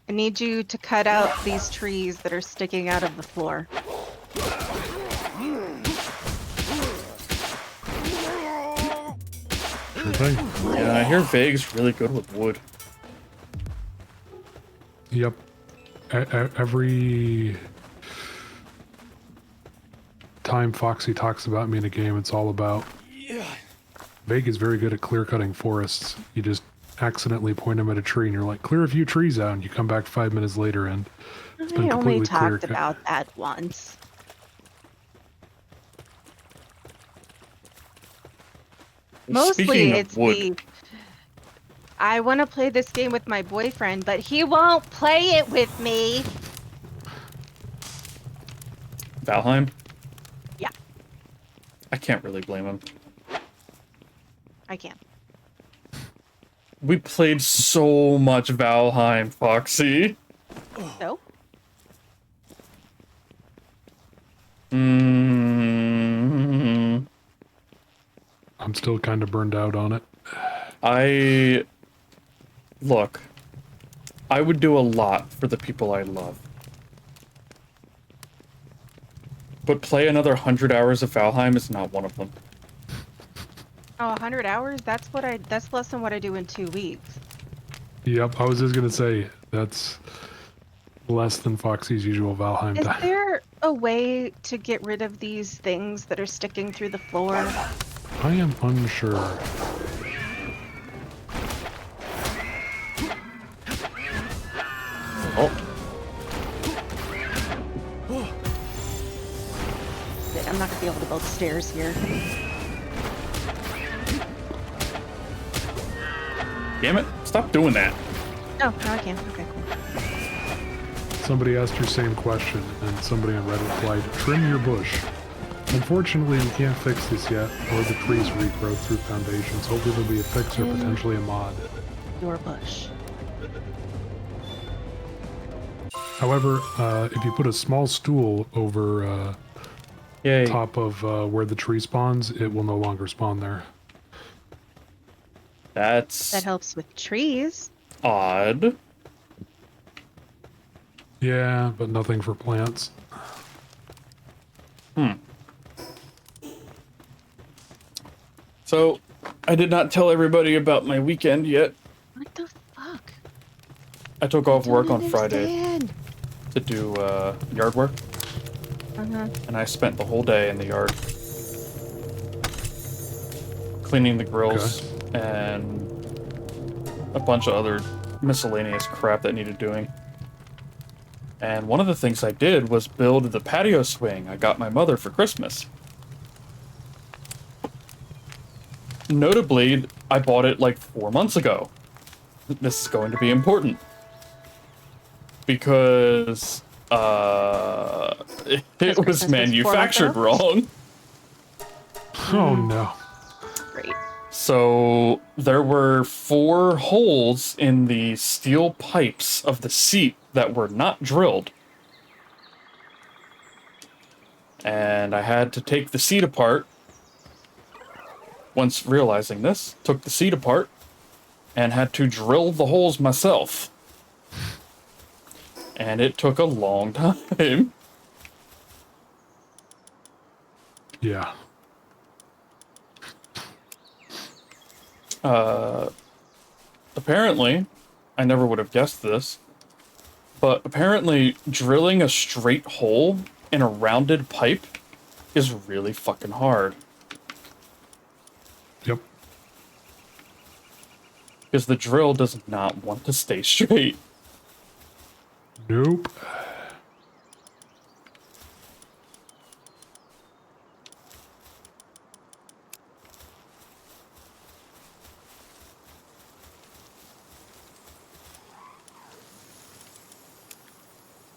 C: I need you to cut out these trees that are sticking out of the floor.
B: Sure thing.
A: Yeah, I hear Vague's really good with wood.
B: Yep. Every time Foxy talks about me in a game, it's all about...
D: Yeah.
B: Vague is very good at clear-cutting forests. You just accidentally point him at a tree and you're like, clear a few trees out, and you come back 5 minutes later and it's been
C: I only
B: completely
C: talked
B: clear-cut.
C: about that once. Mostly
A: Speaking of
C: it's
A: wood,
C: the I want to play this game with my boyfriend, but he won't play it with me.
A: Valheim?
C: Yeah,
A: I can't really blame him.
C: I can.
A: We played so much Valheim, Foxy.
C: So,
A: Mm,
B: I'm still kind of burned out on it.
A: Look, I would do a lot for the people I love. But play another 100 hours of Valheim is not one of them.
C: oh, 100 hours? That's less than what I do in 2 weeks.
B: Yep, I was just gonna say, that's less than Foxy's usual Valheim
C: Is
B: time.
C: there a way to get rid of these things that are sticking through the floor?
B: I am unsure.
A: Oh,
C: I'm not gonna be able to build stairs here.
A: damn it. Stop doing that.
C: Oh, no, I can. Okay, cool.
B: Somebody asked your same question, and somebody on Reddit replied, trim your bush. Unfortunately, we can't fix this yet, or the trees regrow through foundations. Hopefully there'll be a fix or potentially a mod.
C: Your bush.
B: However, if you put a small stool over
A: Yay.
B: top of where the tree spawns, it will no longer spawn there.
A: That's
C: That helps with trees.
A: odd.
B: Yeah, but nothing for plants.
A: So, I did not tell everybody about my weekend yet.
C: What the fuck?
A: I took off work
C: Don't
A: on Friday
C: understand.
A: to do yard work,
C: Uh-huh.
A: and I spent the whole day in the yard cleaning the grills and a bunch of other miscellaneous crap that needed doing. And one of the things I did was build the patio swing I got my mother for Christmas. Notably, I bought it like 4 months ago. This is going to be important. Because, it was
C: Christmas was 4 months
A: manufactured
C: ago?
A: wrong.
B: Oh no.
C: Great.
A: So, there were 4 holes in the steel pipes of the seat that were not drilled. And I had to take the seat apart. Once realizing this, took the seat apart, and had to drill the holes myself. And it took a long time.
B: Yeah.
A: Apparently, I never would have guessed this, but apparently drilling a straight hole in a rounded pipe is really fucking hard.
B: Yep.
A: Because the drill does not want to stay straight.
B: Nope.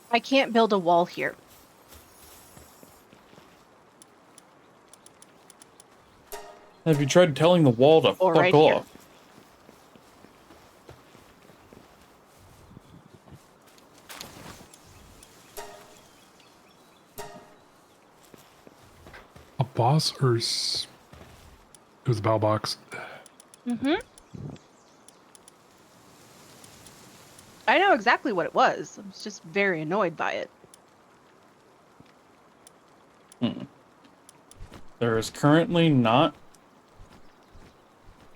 C: I can't build a wall here.
A: Have you tried telling the wall to
C: Or
A: fuck
C: right here.
A: off?
B: A boss or it was a bow box.
C: Mm-hmm. I know exactly what it was. I was just very annoyed by it.
A: There is currently not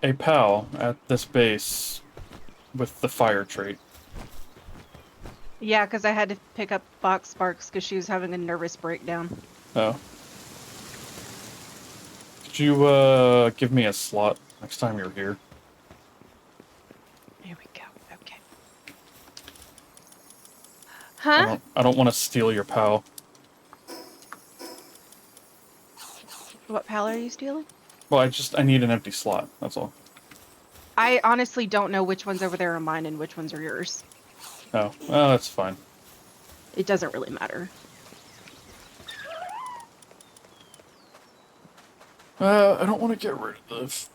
A: a PAL at this base with the fire trait.
C: Yeah, because I had to pick up Fox Sparks because she was having a nervous breakdown.
A: Oh. Could you, give me a slot next time you're here?
C: There we go. Okay.
A: I
C: Huh?
A: don't want to steal your PAL.
C: What pal are you stealing?
A: Well, I need an empty slot, that's all.
C: I honestly don't know which ones over there are mine and which ones are yours.
A: Oh, well, that's fine.
C: It doesn't really matter.
A: I don't want to get rid of this.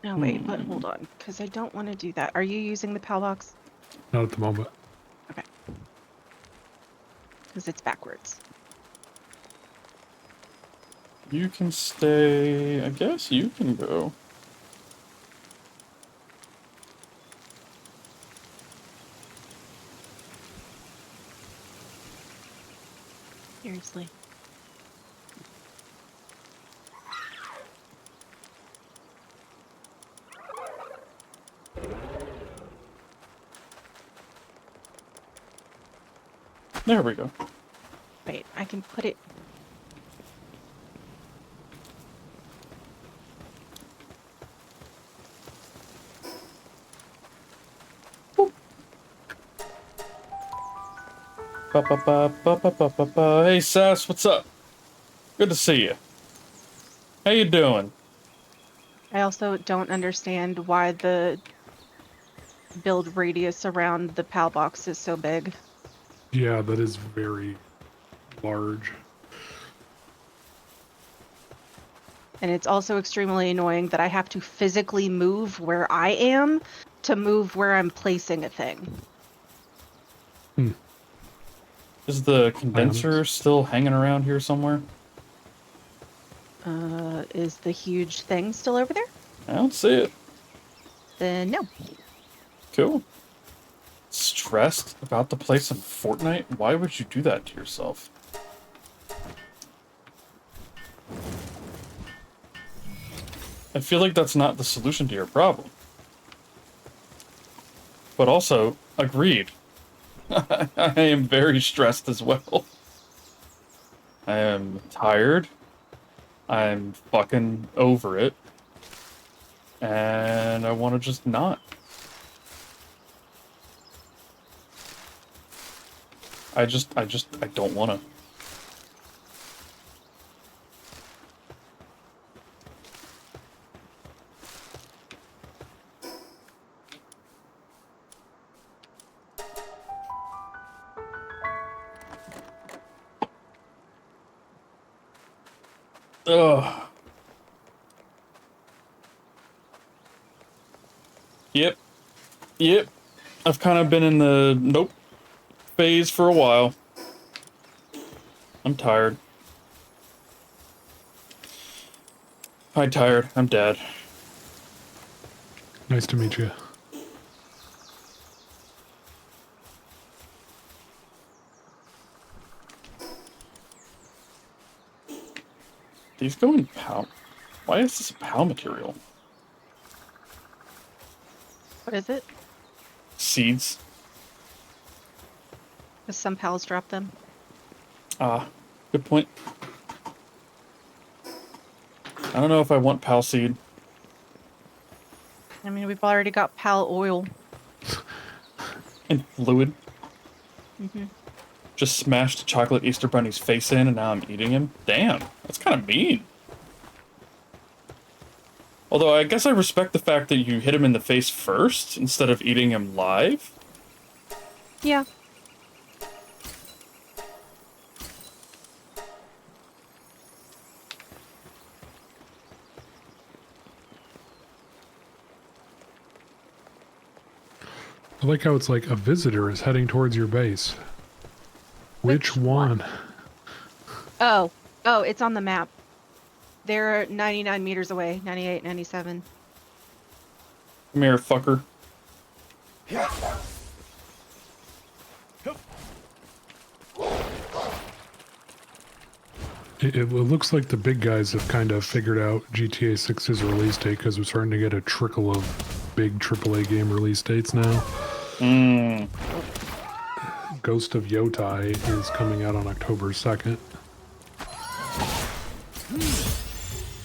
C: No, wait, but hold on, because I don't want to do that. Are you using the PAL box?
B: Not at the moment.
C: Okay. Because it's backwards.
A: You can stay... I guess you can go.
C: Seriously.
A: There we go.
C: Wait, I can put it...
A: Ba-ba-ba-ba-ba-ba-ba. Hey, Sass, what's up? Good to see you. How you doing?
C: I also don't understand why the build radius around the PAL box is so big.
B: Yeah, that is very large.
C: And it's also extremely annoying that I have to physically move where I am to move where I'm placing a thing.
A: Is the condenser still hanging around here somewhere?
C: Is the huge thing still over there?
A: I don't see it.
C: Then no.
A: Cool. Stressed about to play some Fortnite? Why would you do that to yourself? I feel like that's not the solution to your problem. But also, agreed. I am very stressed as well. I am tired. I'm fucking over it. And I want to just not. I don't want to. Ugh. Yep. Yep. I've kind of been in the nope phase for a while. I'm tired. I'm tired. I'm dead.
B: Nice to meet you.
A: These go in PAL. Why is this a PAL material?
C: What is it?
A: Seeds.
C: Because some pals drop them.
A: Ah, good point. I don't know if I want PAL seed.
C: I mean, we've already got pal oil.
A: And fluid.
C: Mm-hmm.
A: Just smashed a chocolate Easter Bunny's face in and now I'm eating him. Damn, that's kind of mean. Although I guess I respect the fact that you hit him in the face first instead of eating him live.
C: Yeah.
B: I like how it's like a visitor is heading towards your base. Which one?
C: Oh, it's on the map. They're 99 meters away. 98, 97.
A: Come here, fucker.
D: Yeah.
B: It looks like the big guys have kind of figured out GTA 6's release date because we're starting to get a trickle of big AAA game release dates now. Ghost of Yotai is coming out on October 2nd.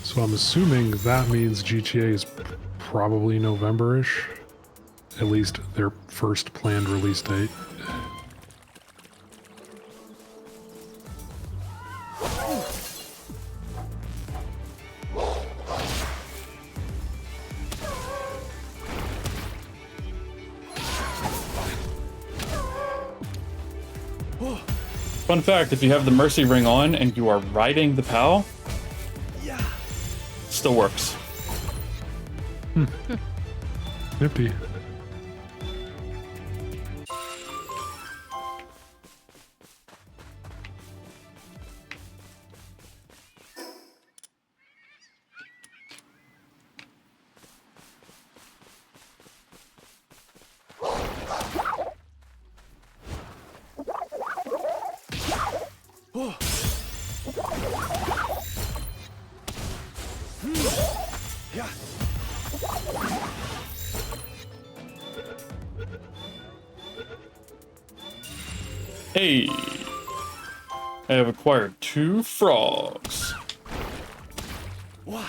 B: So I'm assuming that means GTA is probably November-ish. At least their first planned release date.
A: Fun fact, if you have the Mercy Ring on and you are riding the PAL,
D: Yeah.
A: still works.
B: Nifty.
D: Yeah.
A: Hey, I have acquired 2 frogs.
D: Wah.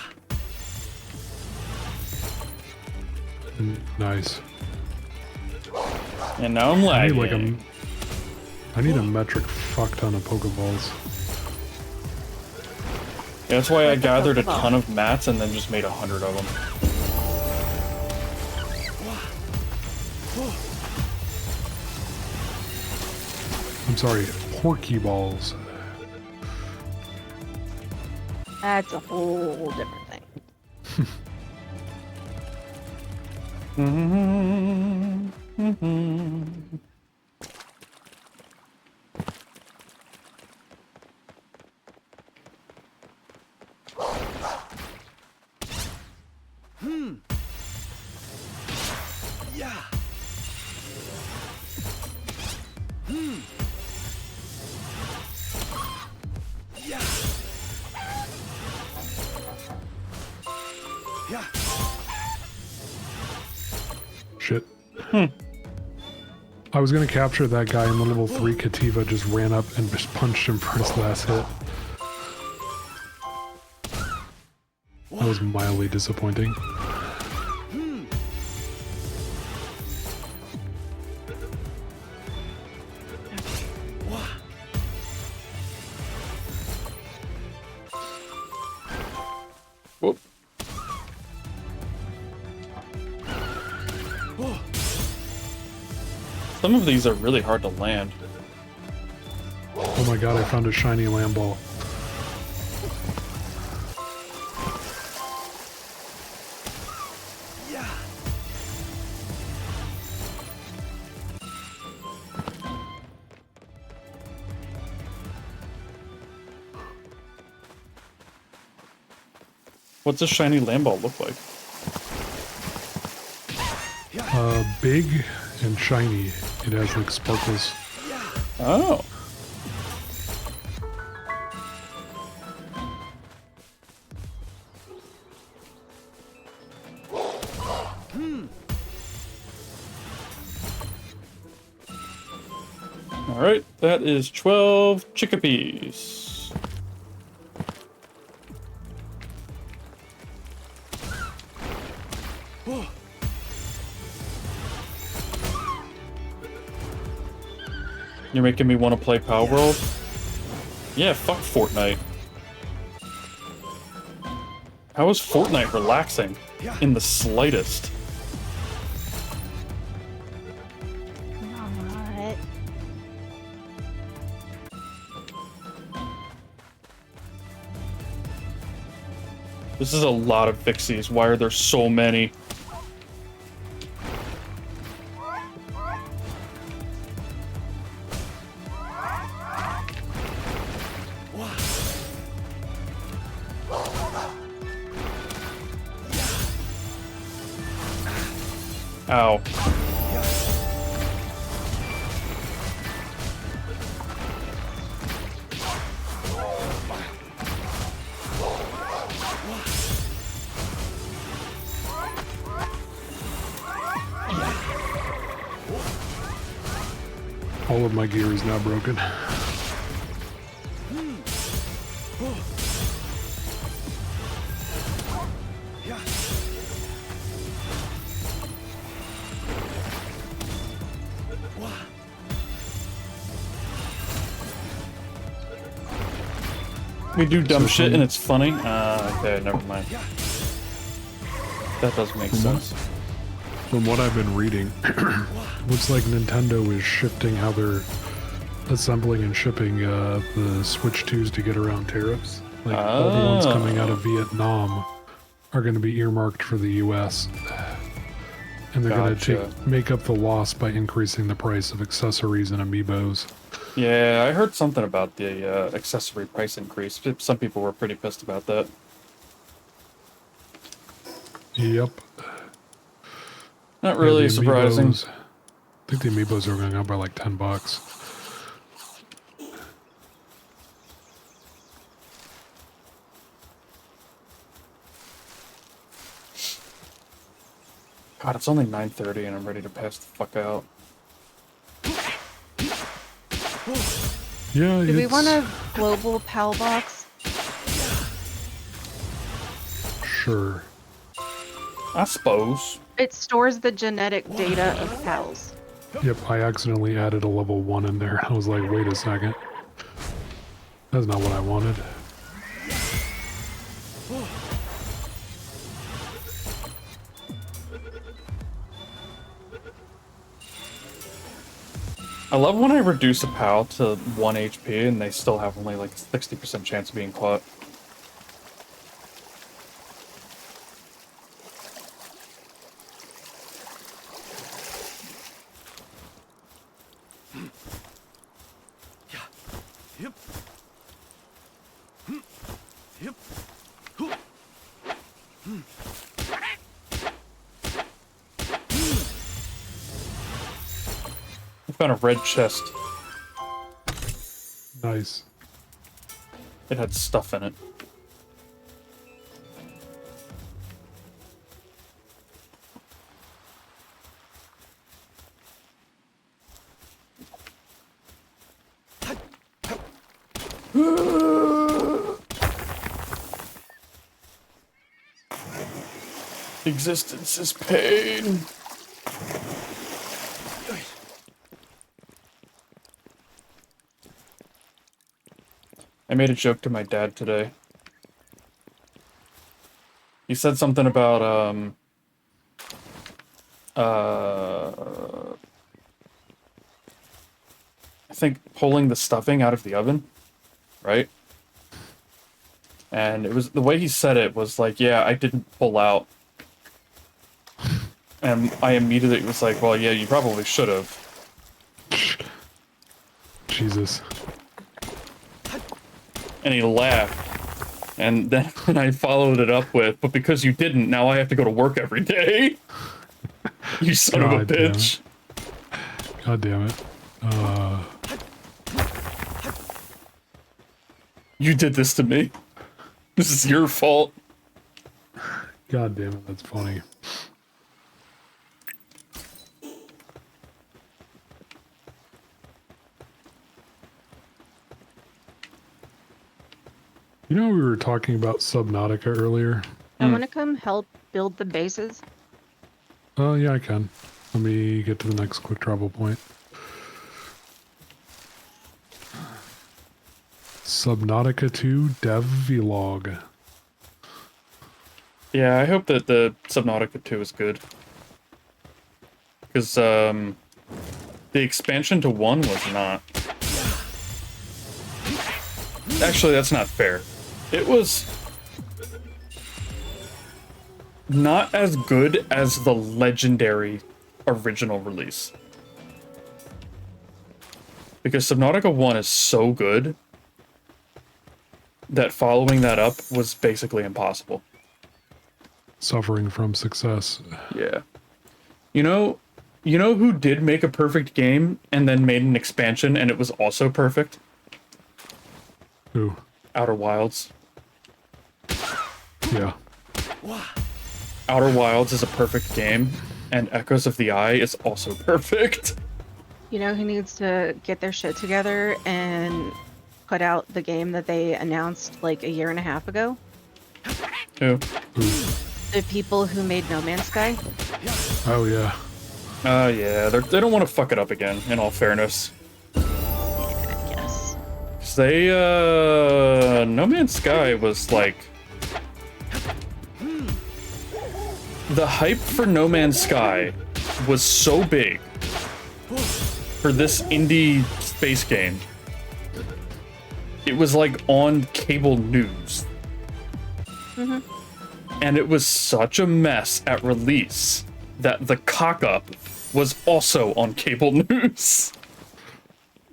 B: Nice.
A: And now I'm
B: I need
A: lagging.
B: like I need a metric fuck ton of Pokeballs.
A: Yeah, that's why I gathered a
C: Pokeball.
A: ton of mats and then just made 100 of them.
B: I'm sorry, Porkyballs.
C: That's a whole different thing.
D: Yeah. Yeah. Yeah.
B: Shit. I was gonna capture that guy and the level 3 Kativa just ran up and just punched him for his last hit. That was mildly disappointing.
A: Whoop. Some of these are really hard to land.
B: Oh my god, I found a shiny land ball.
D: Yeah.
A: What's a shiny land ball look like?
B: Big and shiny. It has like sparkles.
A: Oh. All right, that is 12 chickpeas. You're making me want to play Palworld? Yeah, fuck Fortnite. How is Fortnite relaxing? In the slightest.
C: Not.
A: This is a lot of Pixies. Why are there so many? Ow.
B: All of my gear is now broken.
A: We do dumb
B: So
A: shit
B: from-
A: and it's funny? Okay, never mind. That does make sense.
B: From what I've been reading, looks like Nintendo is shifting how they're assembling and shipping the Switch 2s to get around tariffs. Like all the ones coming out of Vietnam are going to be earmarked for the US. And they're going
A: Gotcha.
B: to make up the loss by increasing the price of accessories and amiibos.
A: Yeah, I heard something about the accessory price increase. Some people were pretty pissed about that.
B: Yep.
A: Not
B: Yeah,
A: really
B: the
A: surprising.
B: amiibos- I think the amiibos are going up by like $10.
A: God, it's only 9:30 and I'm ready to pass the fuck out.
B: Yeah,
C: Do we
B: it's-
C: want a global PAL box?
B: Sure.
A: I suppose.
C: It stores the genetic data of PALs.
B: Yep, I accidentally added a level 1 in there. I was like, wait a second. That's not what I wanted.
A: I love when I reduce a PAL to 1 HP and they still have only like 60% chance of being caught.
D: Yep. Yep.
A: I found a red chest.
B: Nice.
A: It had stuff in it. Existence is pain. I made a joke to my dad today. He said something about, I think pulling the stuffing out of the oven, right? And it was, the way he said it was like, yeah, I didn't pull out. And I immediately was like, well, yeah, you probably should have.
B: Jesus.
A: And he laughed. And then I followed it up with, but because you didn't, now I have to go to work every day. You son of a
B: God damn
A: bitch.
B: God damn it.
A: You did this to me. This is your fault.
B: God damn it, that's funny. You know, we were talking about Subnautica earlier.
C: I want to come help build the bases.
B: Oh, yeah, I can. Let me get to the next quick travel point. Subnautica 2 Dev Vlog.
A: Yeah, I hope that the Subnautica 2 is good. Because, the expansion to 1 was not. Actually, that's not fair. It was not as good as the legendary original release. Because Subnautica 1 is so good that following that up was basically impossible.
B: Suffering from success.
A: Yeah. You know who did make a perfect game and then made an expansion and it was also perfect?
B: Ooh.
A: Outer Wilds.
B: Yeah.
A: Outer Wilds is a perfect game, and Echoes of the Eye is also perfect.
C: You know who needs to get their shit together and put out the game that they announced like a year and a half ago?
A: Who?
C: The people who made No Man's Sky.
B: Oh, yeah.
A: Yeah, they don't want to fuck it up again, in all fairness.
C: Yes.
A: 'Cause they, No Man's Sky was like... The hype for No Man's Sky was so big for this indie space game. It was like on cable news. And it was such a mess at release that the cock-up was also on cable news.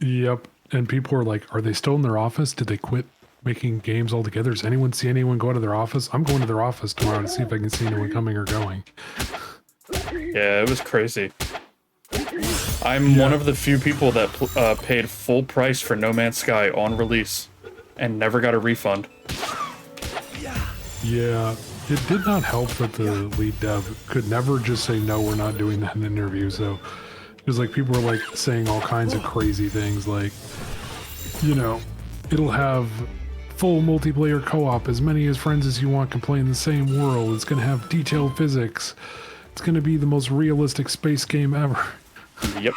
B: Yep. And people were like, are they still in their office? Did they quit making games altogether? Does anyone see anyone go to their office? I'm going to their office tomorrow to see if I can see anyone coming or going.
A: Yeah, it was crazy. I'm one of the few people that paid full price for No Man's Sky on release and never got a refund.
B: Yeah, it did not help that the lead dev could never just say, no, we're not doing that in an interview. So it was like people were like saying all kinds of crazy things like, you know, it'll have full multiplayer co-op, as many as friends as you want can play in the same world. It's going to have detailed physics. It's going to be the most realistic space game ever.
A: Yep.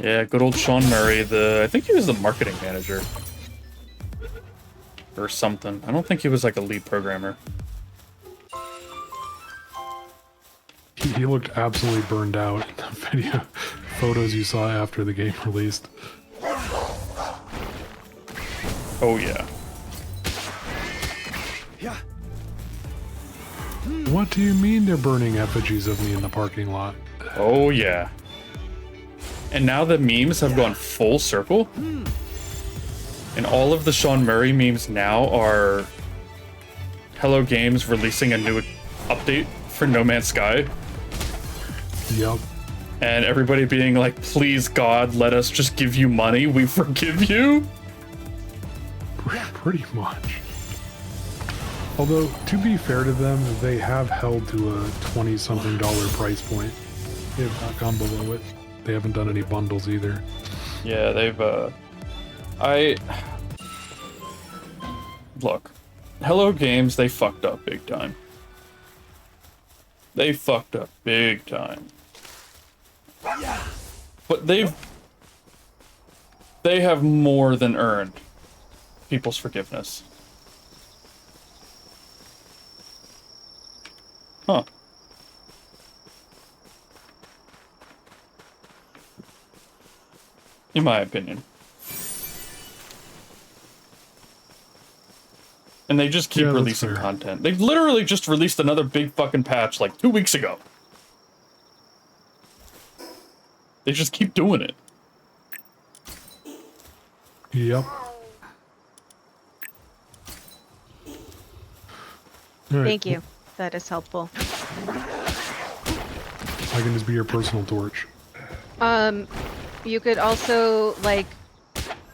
A: Yeah, good old Sean Murray, I think he was the marketing manager. Or something. I don't think he was like a lead programmer.
B: He looked absolutely burned out in the video photos you saw after the game released.
A: Oh yeah.
B: What do you mean they're burning effigies of me in the parking lot?
A: Oh yeah. And now the memes have gone full circle. And all of the Sean Murray memes now are Hello Games releasing a new update for No Man's Sky.
B: Yep.
A: And everybody being like, please God, let us just give you money. We forgive you.
B: Pretty much. Although, to be fair to them, they have held to a $20-something price point. They have not gone below it. They haven't done any bundles either.
A: Yeah, they've, Look. Hello Games, they fucked up big time. They fucked up big time. But they have more than earned people's forgiveness. Huh. In my opinion. And they just keep releasing content. They literally just released another big fucking patch like 2 weeks ago. They just keep doing it.
B: Yep. All right.
C: Thank you. That is helpful.
B: I can just be your personal torch.
C: You could also, like...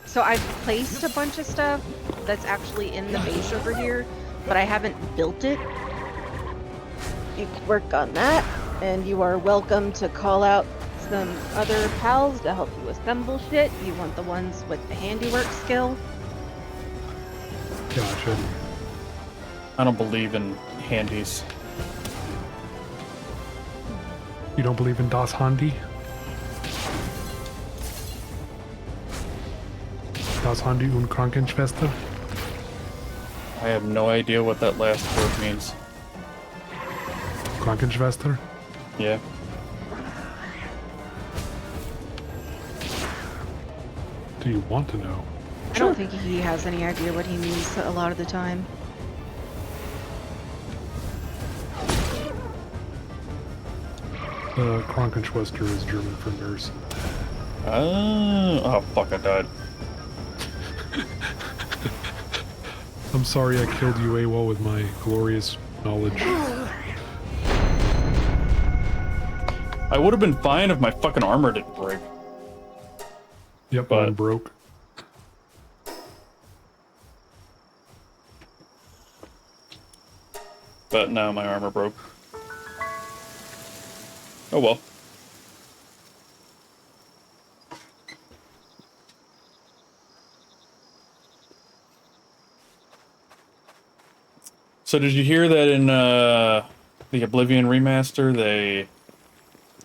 C: So I've placed a bunch of stuff that's actually in the base over here, but I haven't built it. You could work on that, and you are welcome to call out some other pals to help you assemble shit. You want the ones with the handiwork skill.
B: Gotcha.
A: I don't believe in handies.
B: You don't believe in Das Handi? Das Handi und Krankenschwester?
A: I have no idea what that last word means.
B: Krankenschwester?
A: Yeah.
B: Do you want to know?
C: I don't think he has any idea what he means a lot of the time.
B: Krankenschwester is German for nurse.
A: Oh, fuck, I died.
B: I'm sorry I killed you AWOL with my glorious knowledge.
A: I would have been fine if my fucking armor didn't break.
B: Yep,
A: But-
B: mine broke.
A: But no, my armor broke. Oh well. So did you hear that in the Oblivion remaster they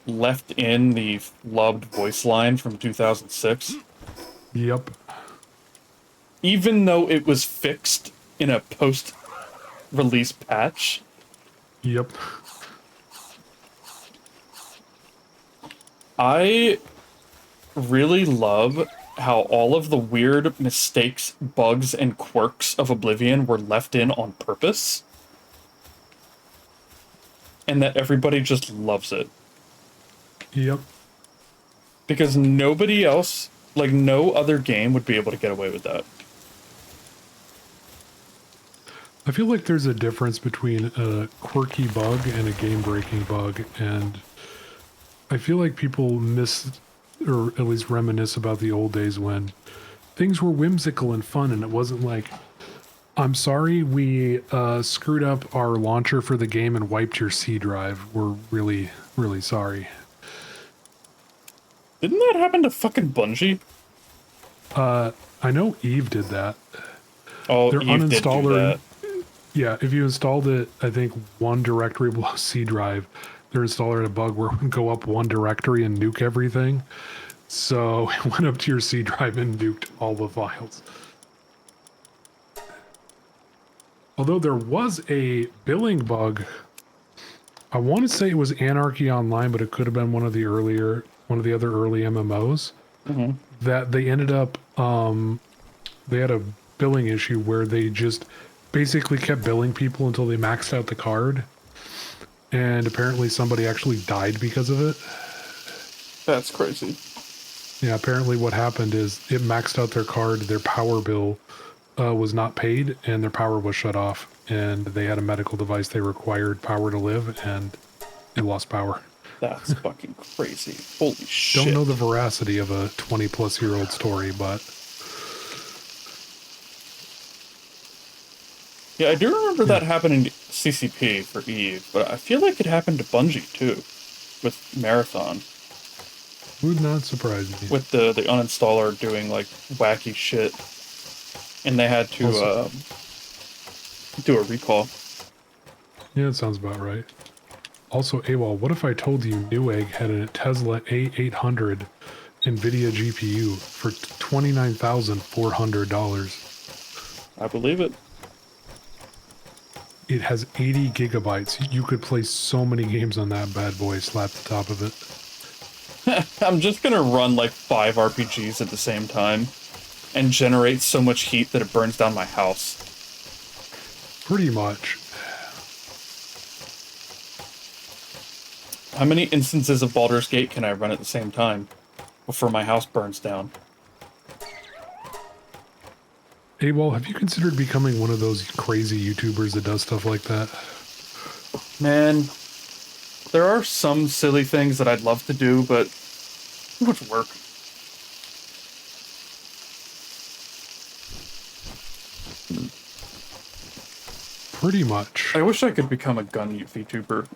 A: left in the flubbed voice line from 2006?
B: Yep.
A: Even though it was fixed in a post-release patch?
B: Yep.
A: I really love how all of the weird mistakes, bugs, and quirks of Oblivion were left in on purpose. And that everybody just loves it.
B: Yep.
A: Because nobody else, like no other game, would be able to get away with that.
B: I feel like there's a difference between a quirky bug and a game-breaking bug, and I feel like people miss, or at least reminisce about the old days when things were whimsical and fun, and it wasn't like, I'm sorry we screwed up our launcher for the game and wiped your C drive. We're really, really sorry.
A: Didn't that happen to fucking Bungie?
B: I know Eve did that.
A: Oh,
B: Their
A: Eve did do
B: uninstaller,
A: that.
B: yeah, if you installed it, I think one directory below C drive, their installer had a bug where it would go up one directory and nuke everything. So it went up to your C drive and nuked all the files. Although there was a billing bug, I want to say it was Anarchy Online, but it could have been one of the other early MMOs, that they ended up, they had a billing issue where they just basically kept billing people until they maxed out the card. And apparently somebody actually died because of it.
A: That's crazy.
B: Yeah, apparently what happened is it maxed out their card, their power bill was not paid, and their power was shut off. And they had a medical device they required power to live, and it lost power.
A: That's fucking crazy. Holy shit.
B: Don't know the veracity of a 20-plus-year-old story, but
A: Yeah, I do remember that happening to CCP for Eve, but I feel like it happened to Bungie too, with Marathon.
B: would not surprise me.
A: With the uninstaller doing like wacky shit, and they had to
B: Also-
A: do a recall.
B: Yeah, it sounds about right. Also, AWOL, what if I told you Newegg had a Tesla A800 NVIDIA GPU for $29,400?
A: I believe it.
B: It has 80 gigabytes. You could play so many games on that bad boy, slap the top of it.
A: I'm just gonna run like 5 RPGs at the same time, and generate so much heat that it burns down my house.
B: Pretty much.
A: How many instances of Baldur's Gate can I run at the same time before my house burns down?
B: AWOL, have you considered becoming one of those crazy YouTubers that does stuff like that?
A: Man, There are some silly things that I'd love to do, but too much work.
B: Pretty much.
A: I wish I could become a gun VTuber.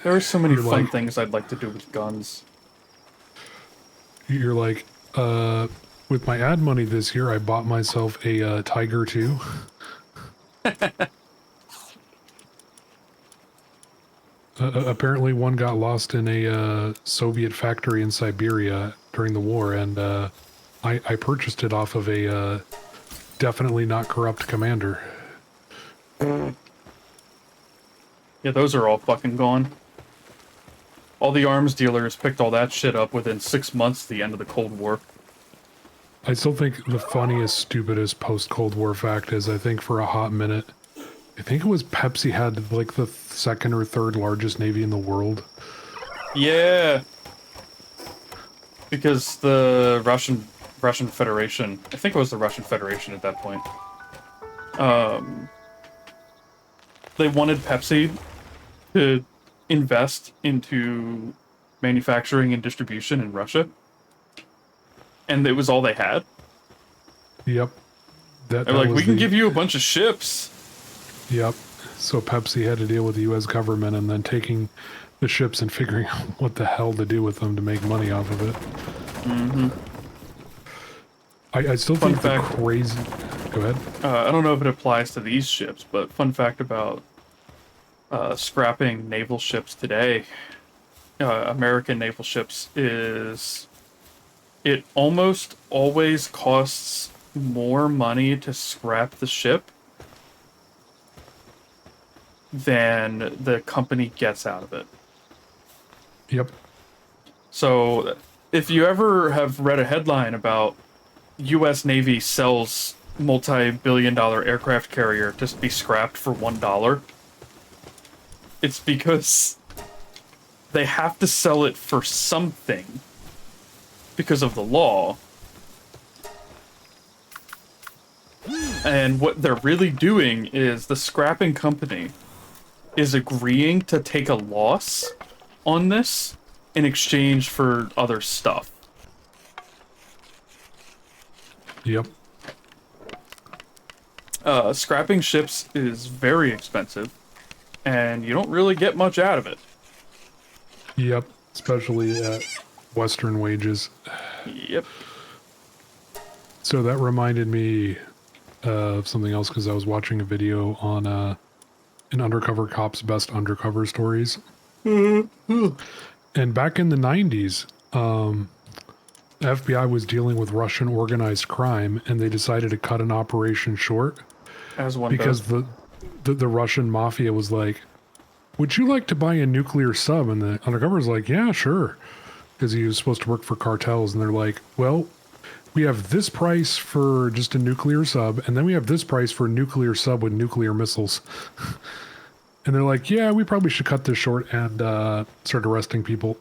A: There are so many
B: You're
A: fun
B: like-
A: things I'd like to do with guns.
B: You're like, with my ad money this year, I bought myself a Tiger 2. Apparently one got lost in a Soviet factory in Siberia during the war, and I purchased it off of a definitely not corrupt commander.
A: Yeah, those are all fucking gone. All the arms dealers picked all that shit up within 6 months, the end of the Cold War.
B: I still think the funniest, stupidest post-Cold War fact is, I think for a hot minute, I think it was Pepsi had like the second or third largest navy in the world.
A: Yeah. Because the Russian Federation, I think it was the Russian Federation at that point, they wanted Pepsi to invest into manufacturing and distribution in Russia. And it was all they had.
B: Yep.
A: They're like, we can give you a bunch of ships.
B: Yep. So Pepsi had to deal with the U.S. government and then taking the ships and figuring out what the hell to do with them to make money off of it.
A: Mm-hmm.
B: I still
A: Fun
B: think the
A: fact.
B: crazy... Go ahead.
A: I don't know if it applies to these ships, but fun fact about scrapping naval ships today, American naval ships, is it almost always costs more money to scrap the ship than the company gets out of it.
B: Yep.
A: So if you ever have read a headline about U.S. Navy sells multi-billion-dollar aircraft carrier to be scrapped for $1, it's because they have to sell it for something because of the law. And what they're really doing is the scrapping company is agreeing to take a loss on this in exchange for other stuff.
B: Yep.
A: Scrapping ships is very expensive, and you don't really get much out of it.
B: Yep. Especially at Western wages.
A: Yep.
B: So that reminded me of something else, because I was watching a video on an undercover cop's best undercover stories. And back in the 90s, the FBI was dealing with Russian organized crime, and they decided to cut an operation short
A: As one
B: because
A: does.
B: the Russian mafia was like, would you like to buy a nuclear sub? And the undercover's like, yeah, sure. Because he was supposed to work for cartels, and they're like, well, we have this price for just a nuclear sub, and then we have this price for a nuclear sub with nuclear missiles. And they're like, yeah, we probably should cut this short, and start arresting people.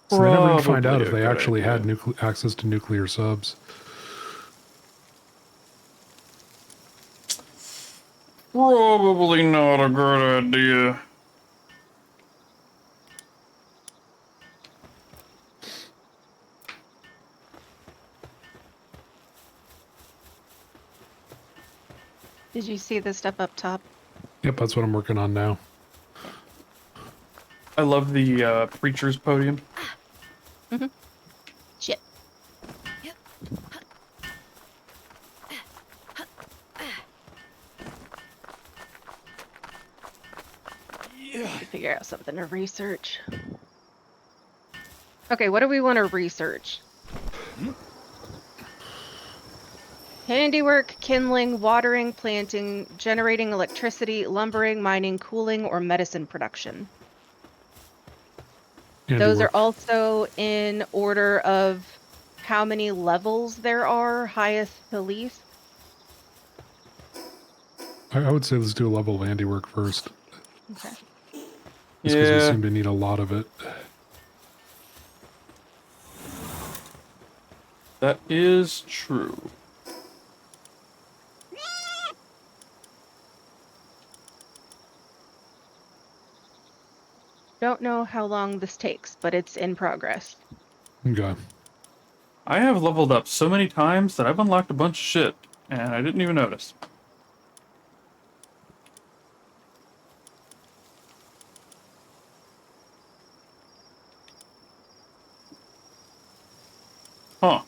B: So they never did find out
A: Probably
B: if
A: a
B: they
A: good
B: actually
A: idea.
B: had access to nuclear subs.
A: Probably not a good idea.
C: Did you see the stuff up top?
B: Yep, that's what I'm working on now.
A: I love the preacher's podium.
C: Shit.
D: Yeah.
C: Figure out something to research. Okay, what do we want to research? Handiwork, kindling, watering, planting, generating electricity, lumbering, mining, cooling, or medicine production. Those are
B: Handiwork.
C: also in order of how many levels there are, highest to least.
B: I would say let's do a level of handiwork first.
C: Okay.
B: Just because we
A: Yeah.
B: seem to need a lot of it.
A: That is true.
C: Don't know how long this takes, but it's in progress.
B: Okay.
A: I have leveled up so many times that I've unlocked a bunch of shit, and I didn't even notice. Huh.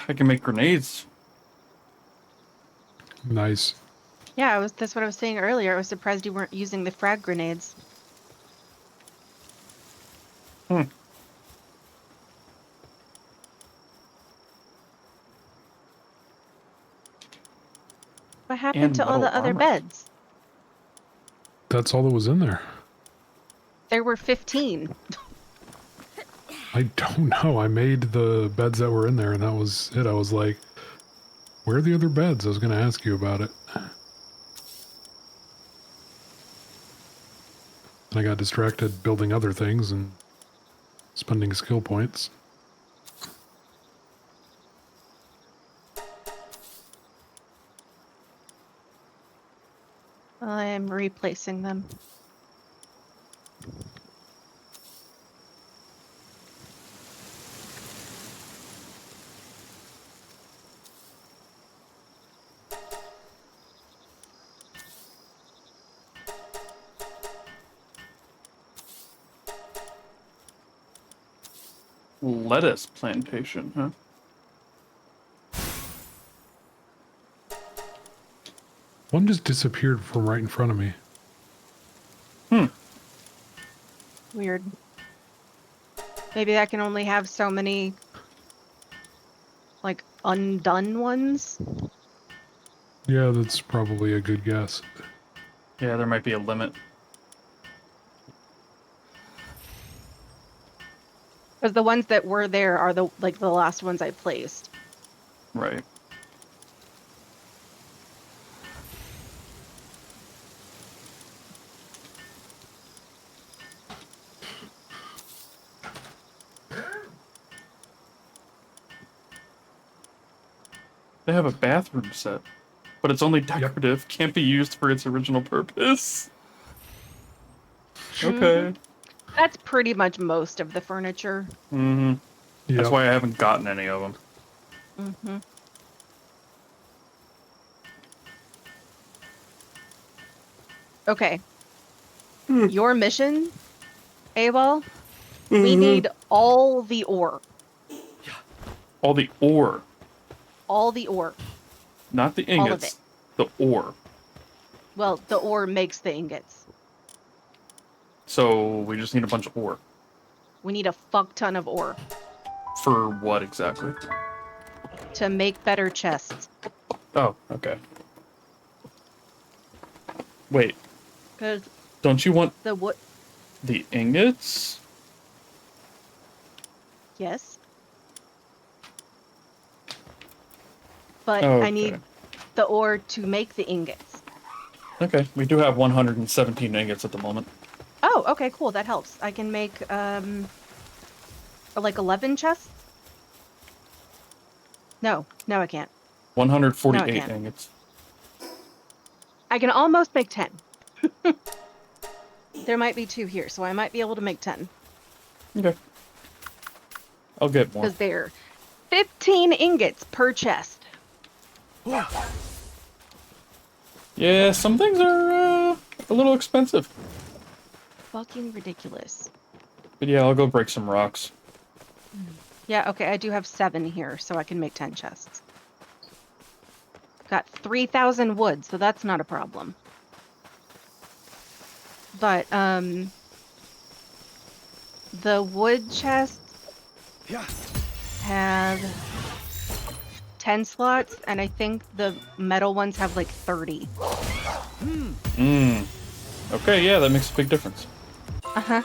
A: I can make grenades.
B: Nice.
C: Yeah, that's what I was saying earlier. I was surprised you weren't using the frag grenades.
A: Hmm.
C: What happened
A: And
C: to all
A: metal
C: the other
A: armor.
C: beds?
B: That's all that was in there.
C: There were 15.
B: I don't know. I made the beds that were in there, and that was it. I was like, where are the other beds? I was going to ask you about it. And I got distracted building other things and spending skill points.
C: I'm replacing them.
A: Lettuce plantation, huh?
B: One just disappeared from right in front of me.
C: Weird. Maybe I can only have so many, like, undone ones.
B: Yeah, that's probably a good guess.
A: Yeah, there might be a limit.
C: Because the ones that were there are the last ones I placed.
A: Right. They have a bathroom set, but it's only decorative, can't be used for its original purpose. Okay.
C: That's pretty much most of the furniture.
A: Mm-hmm.
B: Yep.
A: That's why I haven't gotten any of them.
C: Mm-hmm. Okay. Your mission, AWOL, we need all the ore.
A: All the ore,
C: All the ore.
A: not the
C: All of
A: ingots. The ore.
C: Well, the ore makes the ingots.
A: So we just need a bunch of ore.
C: We need a fuck ton of ore
A: For what exactly?
C: to make better chests.
A: Oh, okay. Wait,
C: Because
A: don't you want
C: the wood...
A: the ingots?
C: Yes. But
A: Oh,
C: I need the ore to make the ingots.
A: Okay, we do have 117 ingots at the moment.
C: Oh, okay, cool. That helps. I can make, like 11 chests? No, I can't.
A: 148
C: No, I can't.
A: ingots.
C: I can almost make 10. There might be 2 here, so I might be able to make 10.
A: Okay. I'll get more.
C: Because they're 15 ingots per chest.
A: Yeah, some things are a little expensive.
C: Fucking ridiculous.
A: But yeah, I'll go break some rocks.
C: Yeah, okay, I do have 7 here, so I can make 10 chests. Got 3,000 wood, so that's not a problem. But, the wood chests have 10 slots, and I think the metal ones have like 30.
A: Okay, yeah, that makes a big difference.
C: Uh-huh.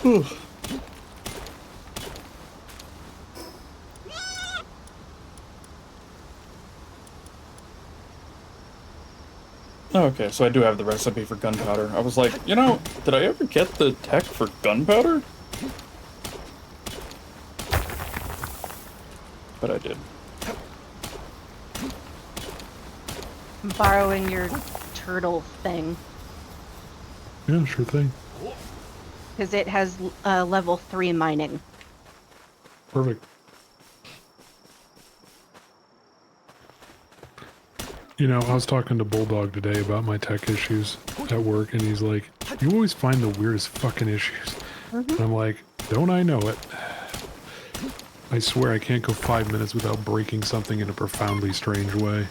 A: Whew. Okay, so I do have the recipe for gunpowder. I was like, you know, did I ever get the tech for gunpowder? But I did.
C: I'm borrowing your turtle thing
B: Yeah, sure thing.
C: because it has level 3 mining.
B: Perfect. You know, I was talking to Bulldog today about my tech issues at work, and he's like, you always find the weirdest fucking issues. And I'm like, don't I know it? I swear I can't go 5 minutes without breaking something in a profoundly strange way.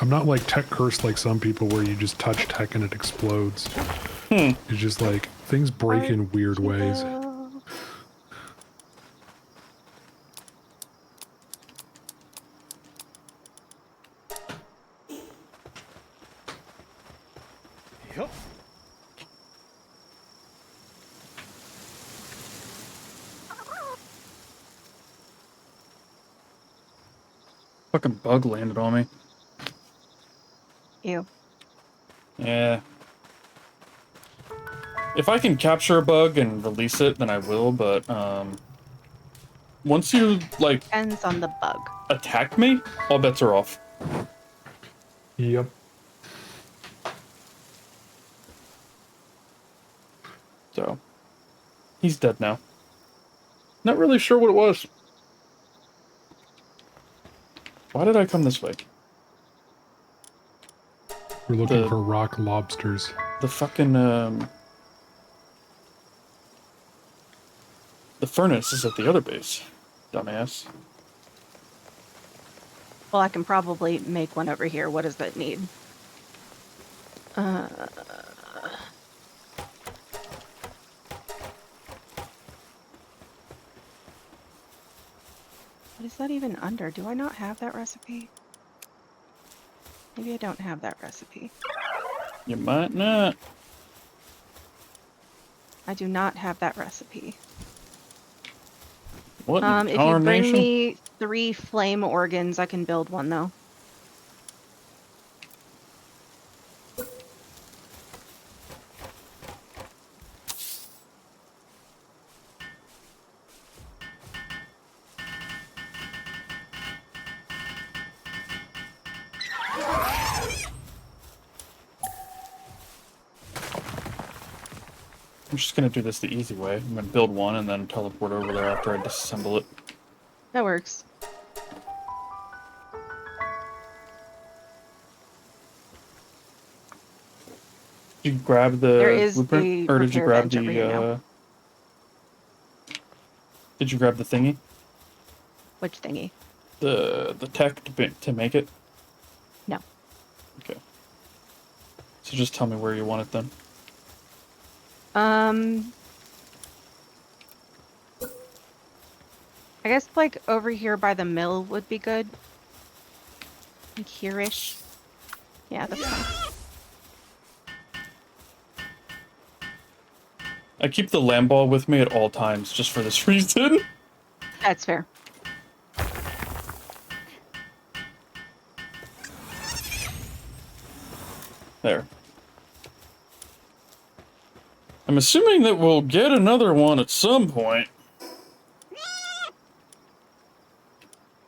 B: I'm not like tech cursed like some people where you just touch tech and it explodes. It's just like, things break in weird ways.
D: Yep.
A: Fucking bug landed on me.
C: Ew.
A: Yeah. If I can capture a bug and release it, then I will, but, once you, like,
C: Depends on the bug.
A: attack me, all bets are off.
B: Yep.
A: So, he's dead now. Not really sure what it was. Why did I come this way?
B: We're looking
A: The-
B: for rock lobsters.
A: The fucking, the furnace is at the other base. Dumbass.
C: Well, I can probably make one over here. What does that need? What is that even under? Do I not have that recipe? Maybe I don't have that recipe.
A: You might not.
C: I do not have that recipe.
A: What in
C: If you bring
A: tarnation?
C: me 3 flame organs, I can build one though.
A: I'm just gonna do this the easy way. I'm gonna build one and then teleport over there after I disassemble it.
C: That works.
A: Did you grab
C: There
A: the
C: is
A: blueprint?
C: the
A: Or did you
C: repair
A: grab
C: bench over here now.
A: the, did you grab the thingy?
C: Which thingy?
A: The tech to make it?
C: No.
A: Okay. So just tell me where you want it then.
C: I guess like over here by the mill would be good. Like here-ish. Yeah, that's fine.
A: I keep the lamb ball with me at all times just for this reason.
C: That's fair.
A: There. I'm assuming that we'll get another one at some point.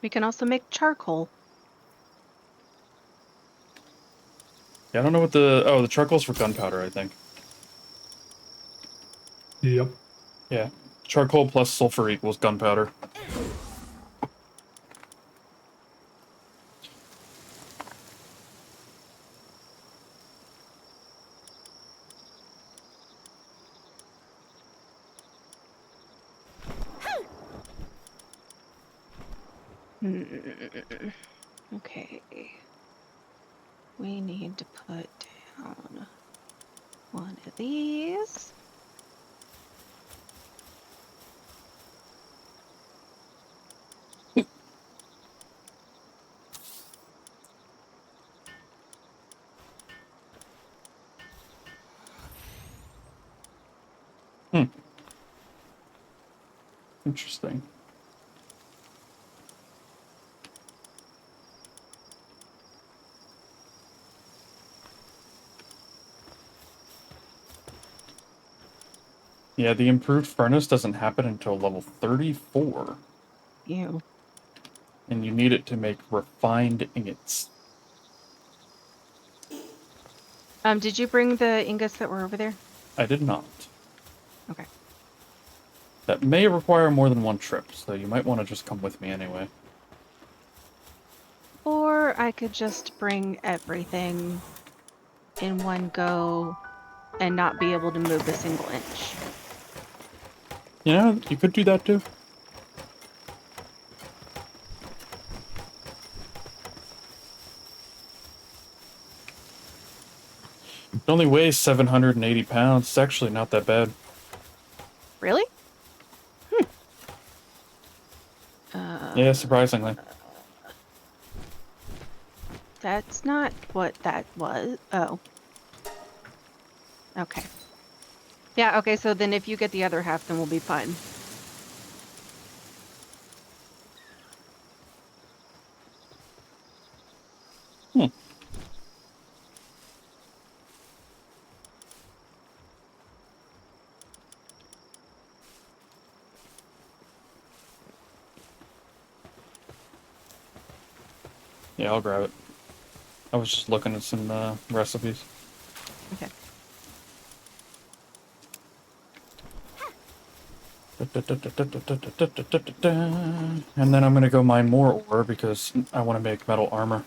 C: We can also make charcoal.
A: Yeah, I don't know what the charcoal's for gunpowder, I think.
B: Yep.
A: Yeah. Charcoal plus sulfur equals gunpowder.
C: Okay. We need to put down one of these.
A: Interesting. Yeah, the improved furnace doesn't happen until level 34.
C: Ew.
A: And you need it to make refined ingots.
C: Did you bring the ingots that were over there?
A: I did not.
C: Okay.
A: That may require more than one trip, so you might want to just come with me anyway.
C: Or I could just bring everything in one go and not be able to move a single inch.
A: You know, you could do that too. It only weighs 780 pounds. It's actually not that bad.
C: Really?
A: Yeah, surprisingly.
C: That's not what that was. Oh. Okay. Yeah, okay, so then if you get the other half, then we'll be fine.
A: Hmm. Yeah, I'll grab it. I was just looking at some recipes.
C: Okay.
A: And then I'm gonna go mine more ore because I want to make metal armor.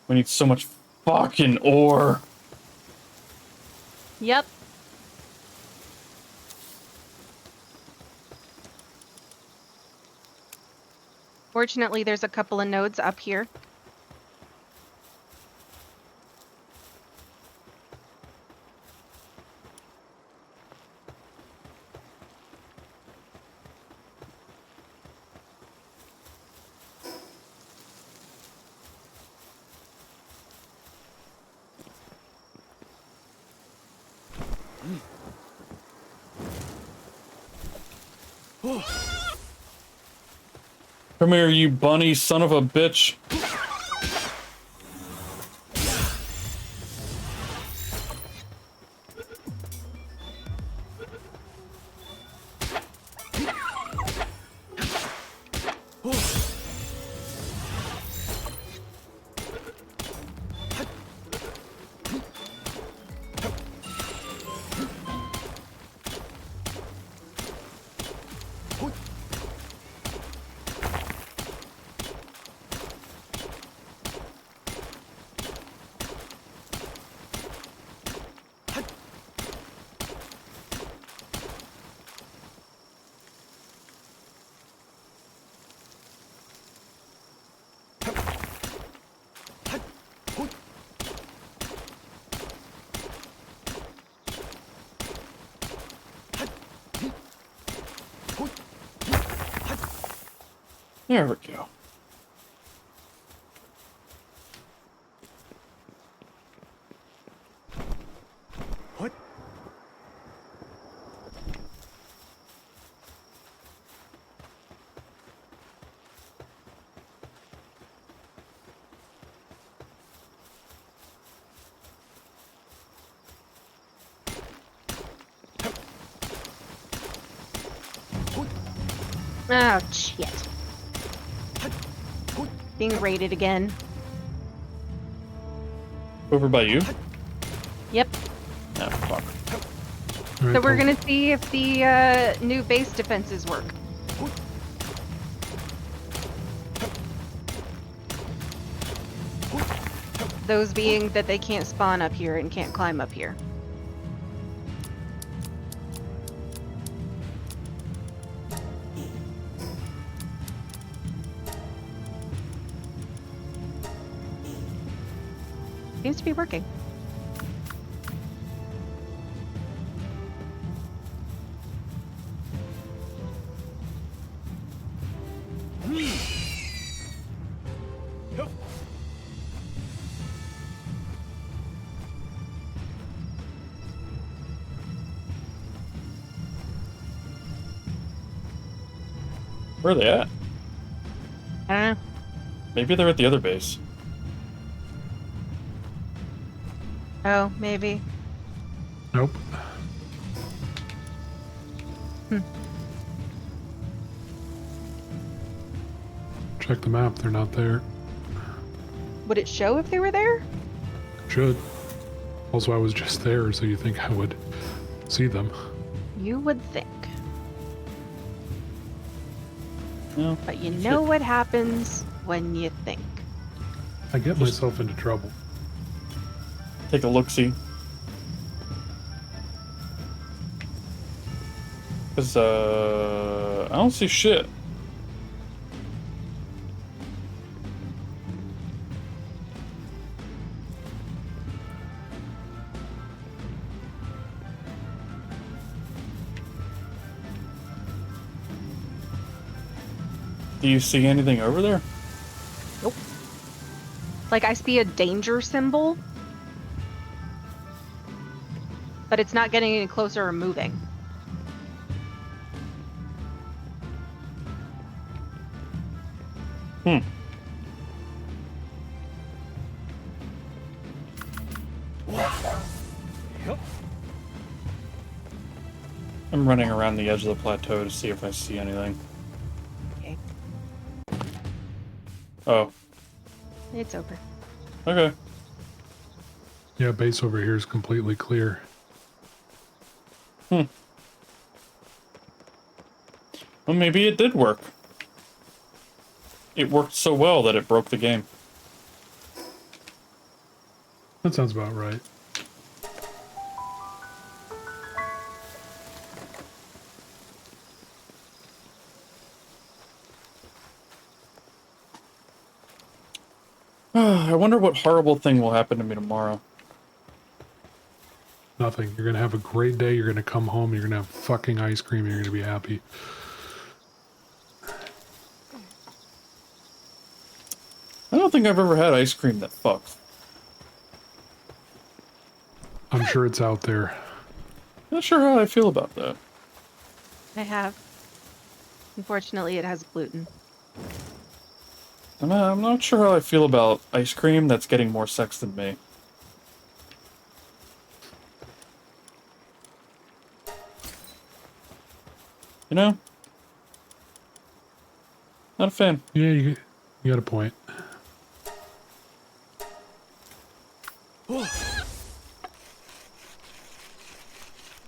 A: We need so much fucking ore.
C: Yep. Fortunately, there's a couple of nodes up here.
A: Come here, you bunny son of a bitch. There we go.
D: What?
C: Oh, shit. Being raided again.
A: Over by you?
C: Yep.
A: Oh, fuck.
C: So we're gonna see if the new base defenses work. Those being that they can't spawn up here and can't climb up here. Seems to be working.
A: Where are they at?
C: I don't know.
A: Maybe they're at the other base.
C: Oh, maybe.
B: Nope. Check the map. They're not there.
C: Would it show if they were there?
B: Should. Also, I was just there, so you think I would see them.
C: You would think.
A: No.
C: But you know what happens when you think.
B: I get myself into trouble.
A: Take a look-see. Because, I don't see shit. Do you see anything over there?
C: Nope. Like, I see a danger symbol, but it's not getting any closer or moving.
A: Hmm.
D: Yep.
A: I'm running around the edge of the plateau to see if I see anything.
C: Okay.
A: Oh,
C: It's over.
A: okay.
B: Yeah, base over here is completely clear.
A: Well, maybe it did work. It worked so well that it broke the game.
B: That sounds about right.
A: I wonder what horrible thing will happen to me tomorrow.
B: Nothing. You're gonna have a great day. You're gonna come home. You're gonna have fucking ice cream. And you're gonna be happy.
A: I don't think I've ever had ice cream that fucks.
B: I'm sure it's out there.
A: Not sure how I feel about that.
C: I have. Unfortunately, it has gluten.
A: I'm not sure how I feel about ice cream that's getting more sex than me. You know? Not a fan.
B: Yeah, you got a point.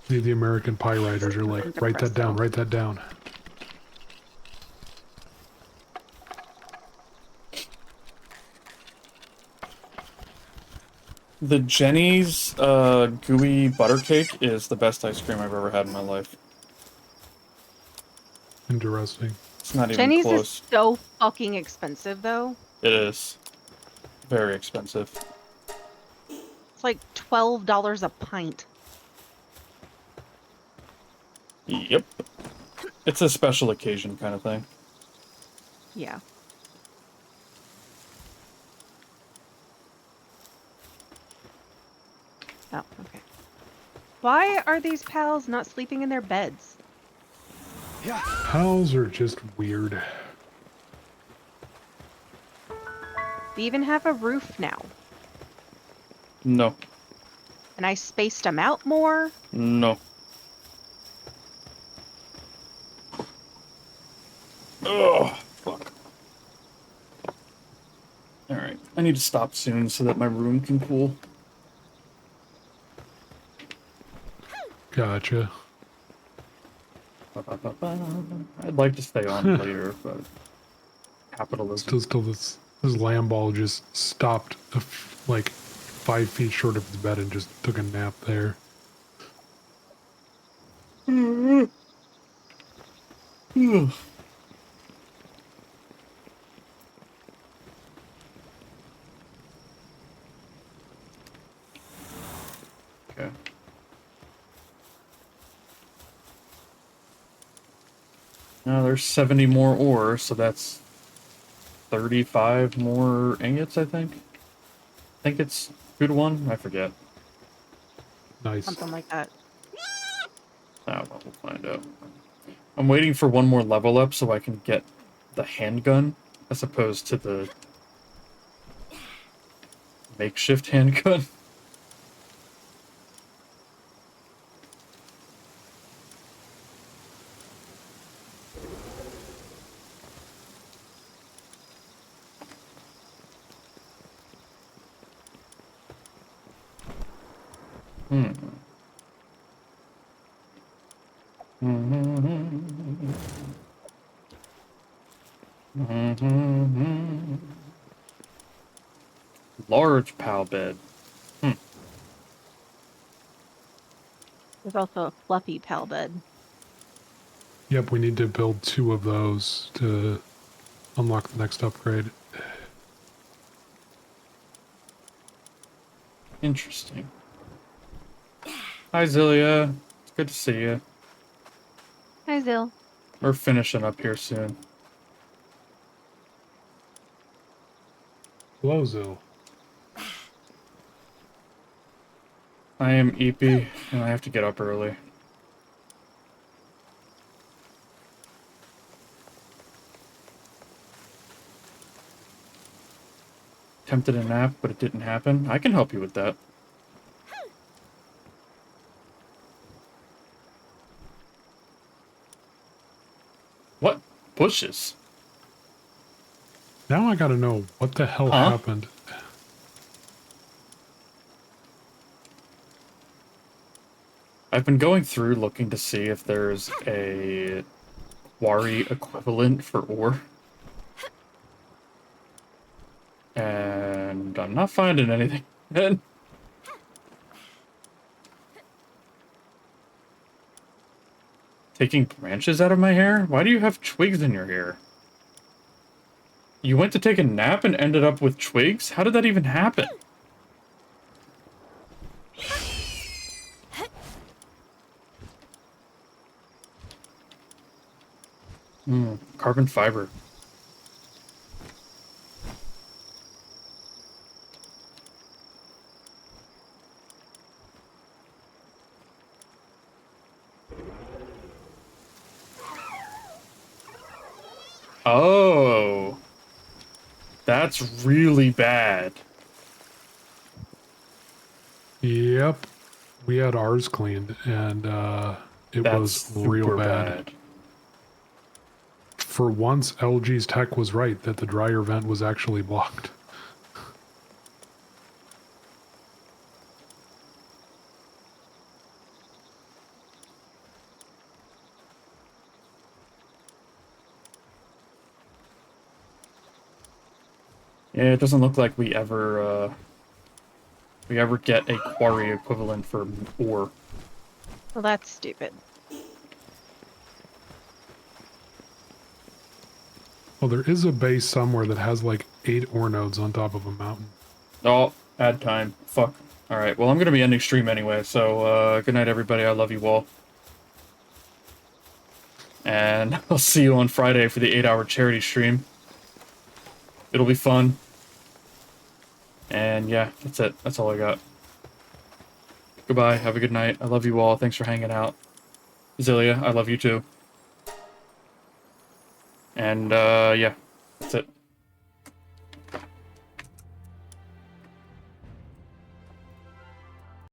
B: The American Pie writers are like, write that down, write that down.
A: The Jenny's gooey butter cake is the best ice cream I've ever had in my life.
B: Interesting.
A: It's not even
C: Jenny's
A: close.
C: is so fucking expensive, though.
A: It is. Very expensive.
C: It's like $12 a pint.
A: Yep. It's a special occasion kind of thing.
C: Yeah. Oh, okay. Why are these pals not sleeping in their beds?
D: Yeah.
B: Pals are just weird.
C: They even have a roof now.
A: No.
C: And I spaced them out more.
A: No. Ugh. Fuck. Alright. I need to stop soon so that my room can cool.
B: Gotcha.
A: I'd like to stay on later, but capitalism.
B: Still, this lamb ball just stopped like 5 feet short of his bed and just took a nap there.
A: Okay. Now there's 70 more ore, so that's 35 more ingots, I think. I think it's 2 to 1. I forget.
B: Nice.
C: Something like that.
A: Oh, well, we'll find out. I'm waiting for one more level up so I can get the handgun as opposed to the makeshift handgun. Hmm. Large pal bed.
C: There's also a fluffy pal bed.
B: Yep, we need to build 2 of those to unlock the next upgrade.
A: Interesting. Hi, Zilia. It's good to see you.
C: Hi, Zil.
A: We're finishing up here soon.
B: Hello, Zil.
A: I am Eepy, and I have to get up early. Tempted a nap, but it didn't happen. I can help you with that. What? Bushes?
B: Now I gotta know what the hell
A: Huh?
B: happened.
A: I've been going through looking to see if there's a quarry equivalent for ore. And I'm not finding anything. Taking branches out of my hair? Why do you have twigs in your hair? You went to take a nap and ended up with twigs? How did that even happen? Carbon fiber. Oh. That's really bad.
B: Yep. We had ours cleaned, and it
A: That's
B: was real
A: super
B: bad. For once, LG's tech was right that the dryer vent was actually blocked.
A: Yeah, it doesn't look like we ever get a quarry equivalent for ore.
C: Well, that's stupid.
B: Well, there is a base somewhere that has like 8 ore nodes on top of a mountain.
A: Oh, add time. Fuck. Alright, well, I'm gonna be ending stream anyway, so, good night, everybody. I love you all. And I'll see you on Friday for the 8-hour charity stream. It'll be fun. And yeah, that's it. That's all I got. Goodbye. Have a good night. I love you all. Thanks for hanging out. Zilia, I love you too. And, yeah.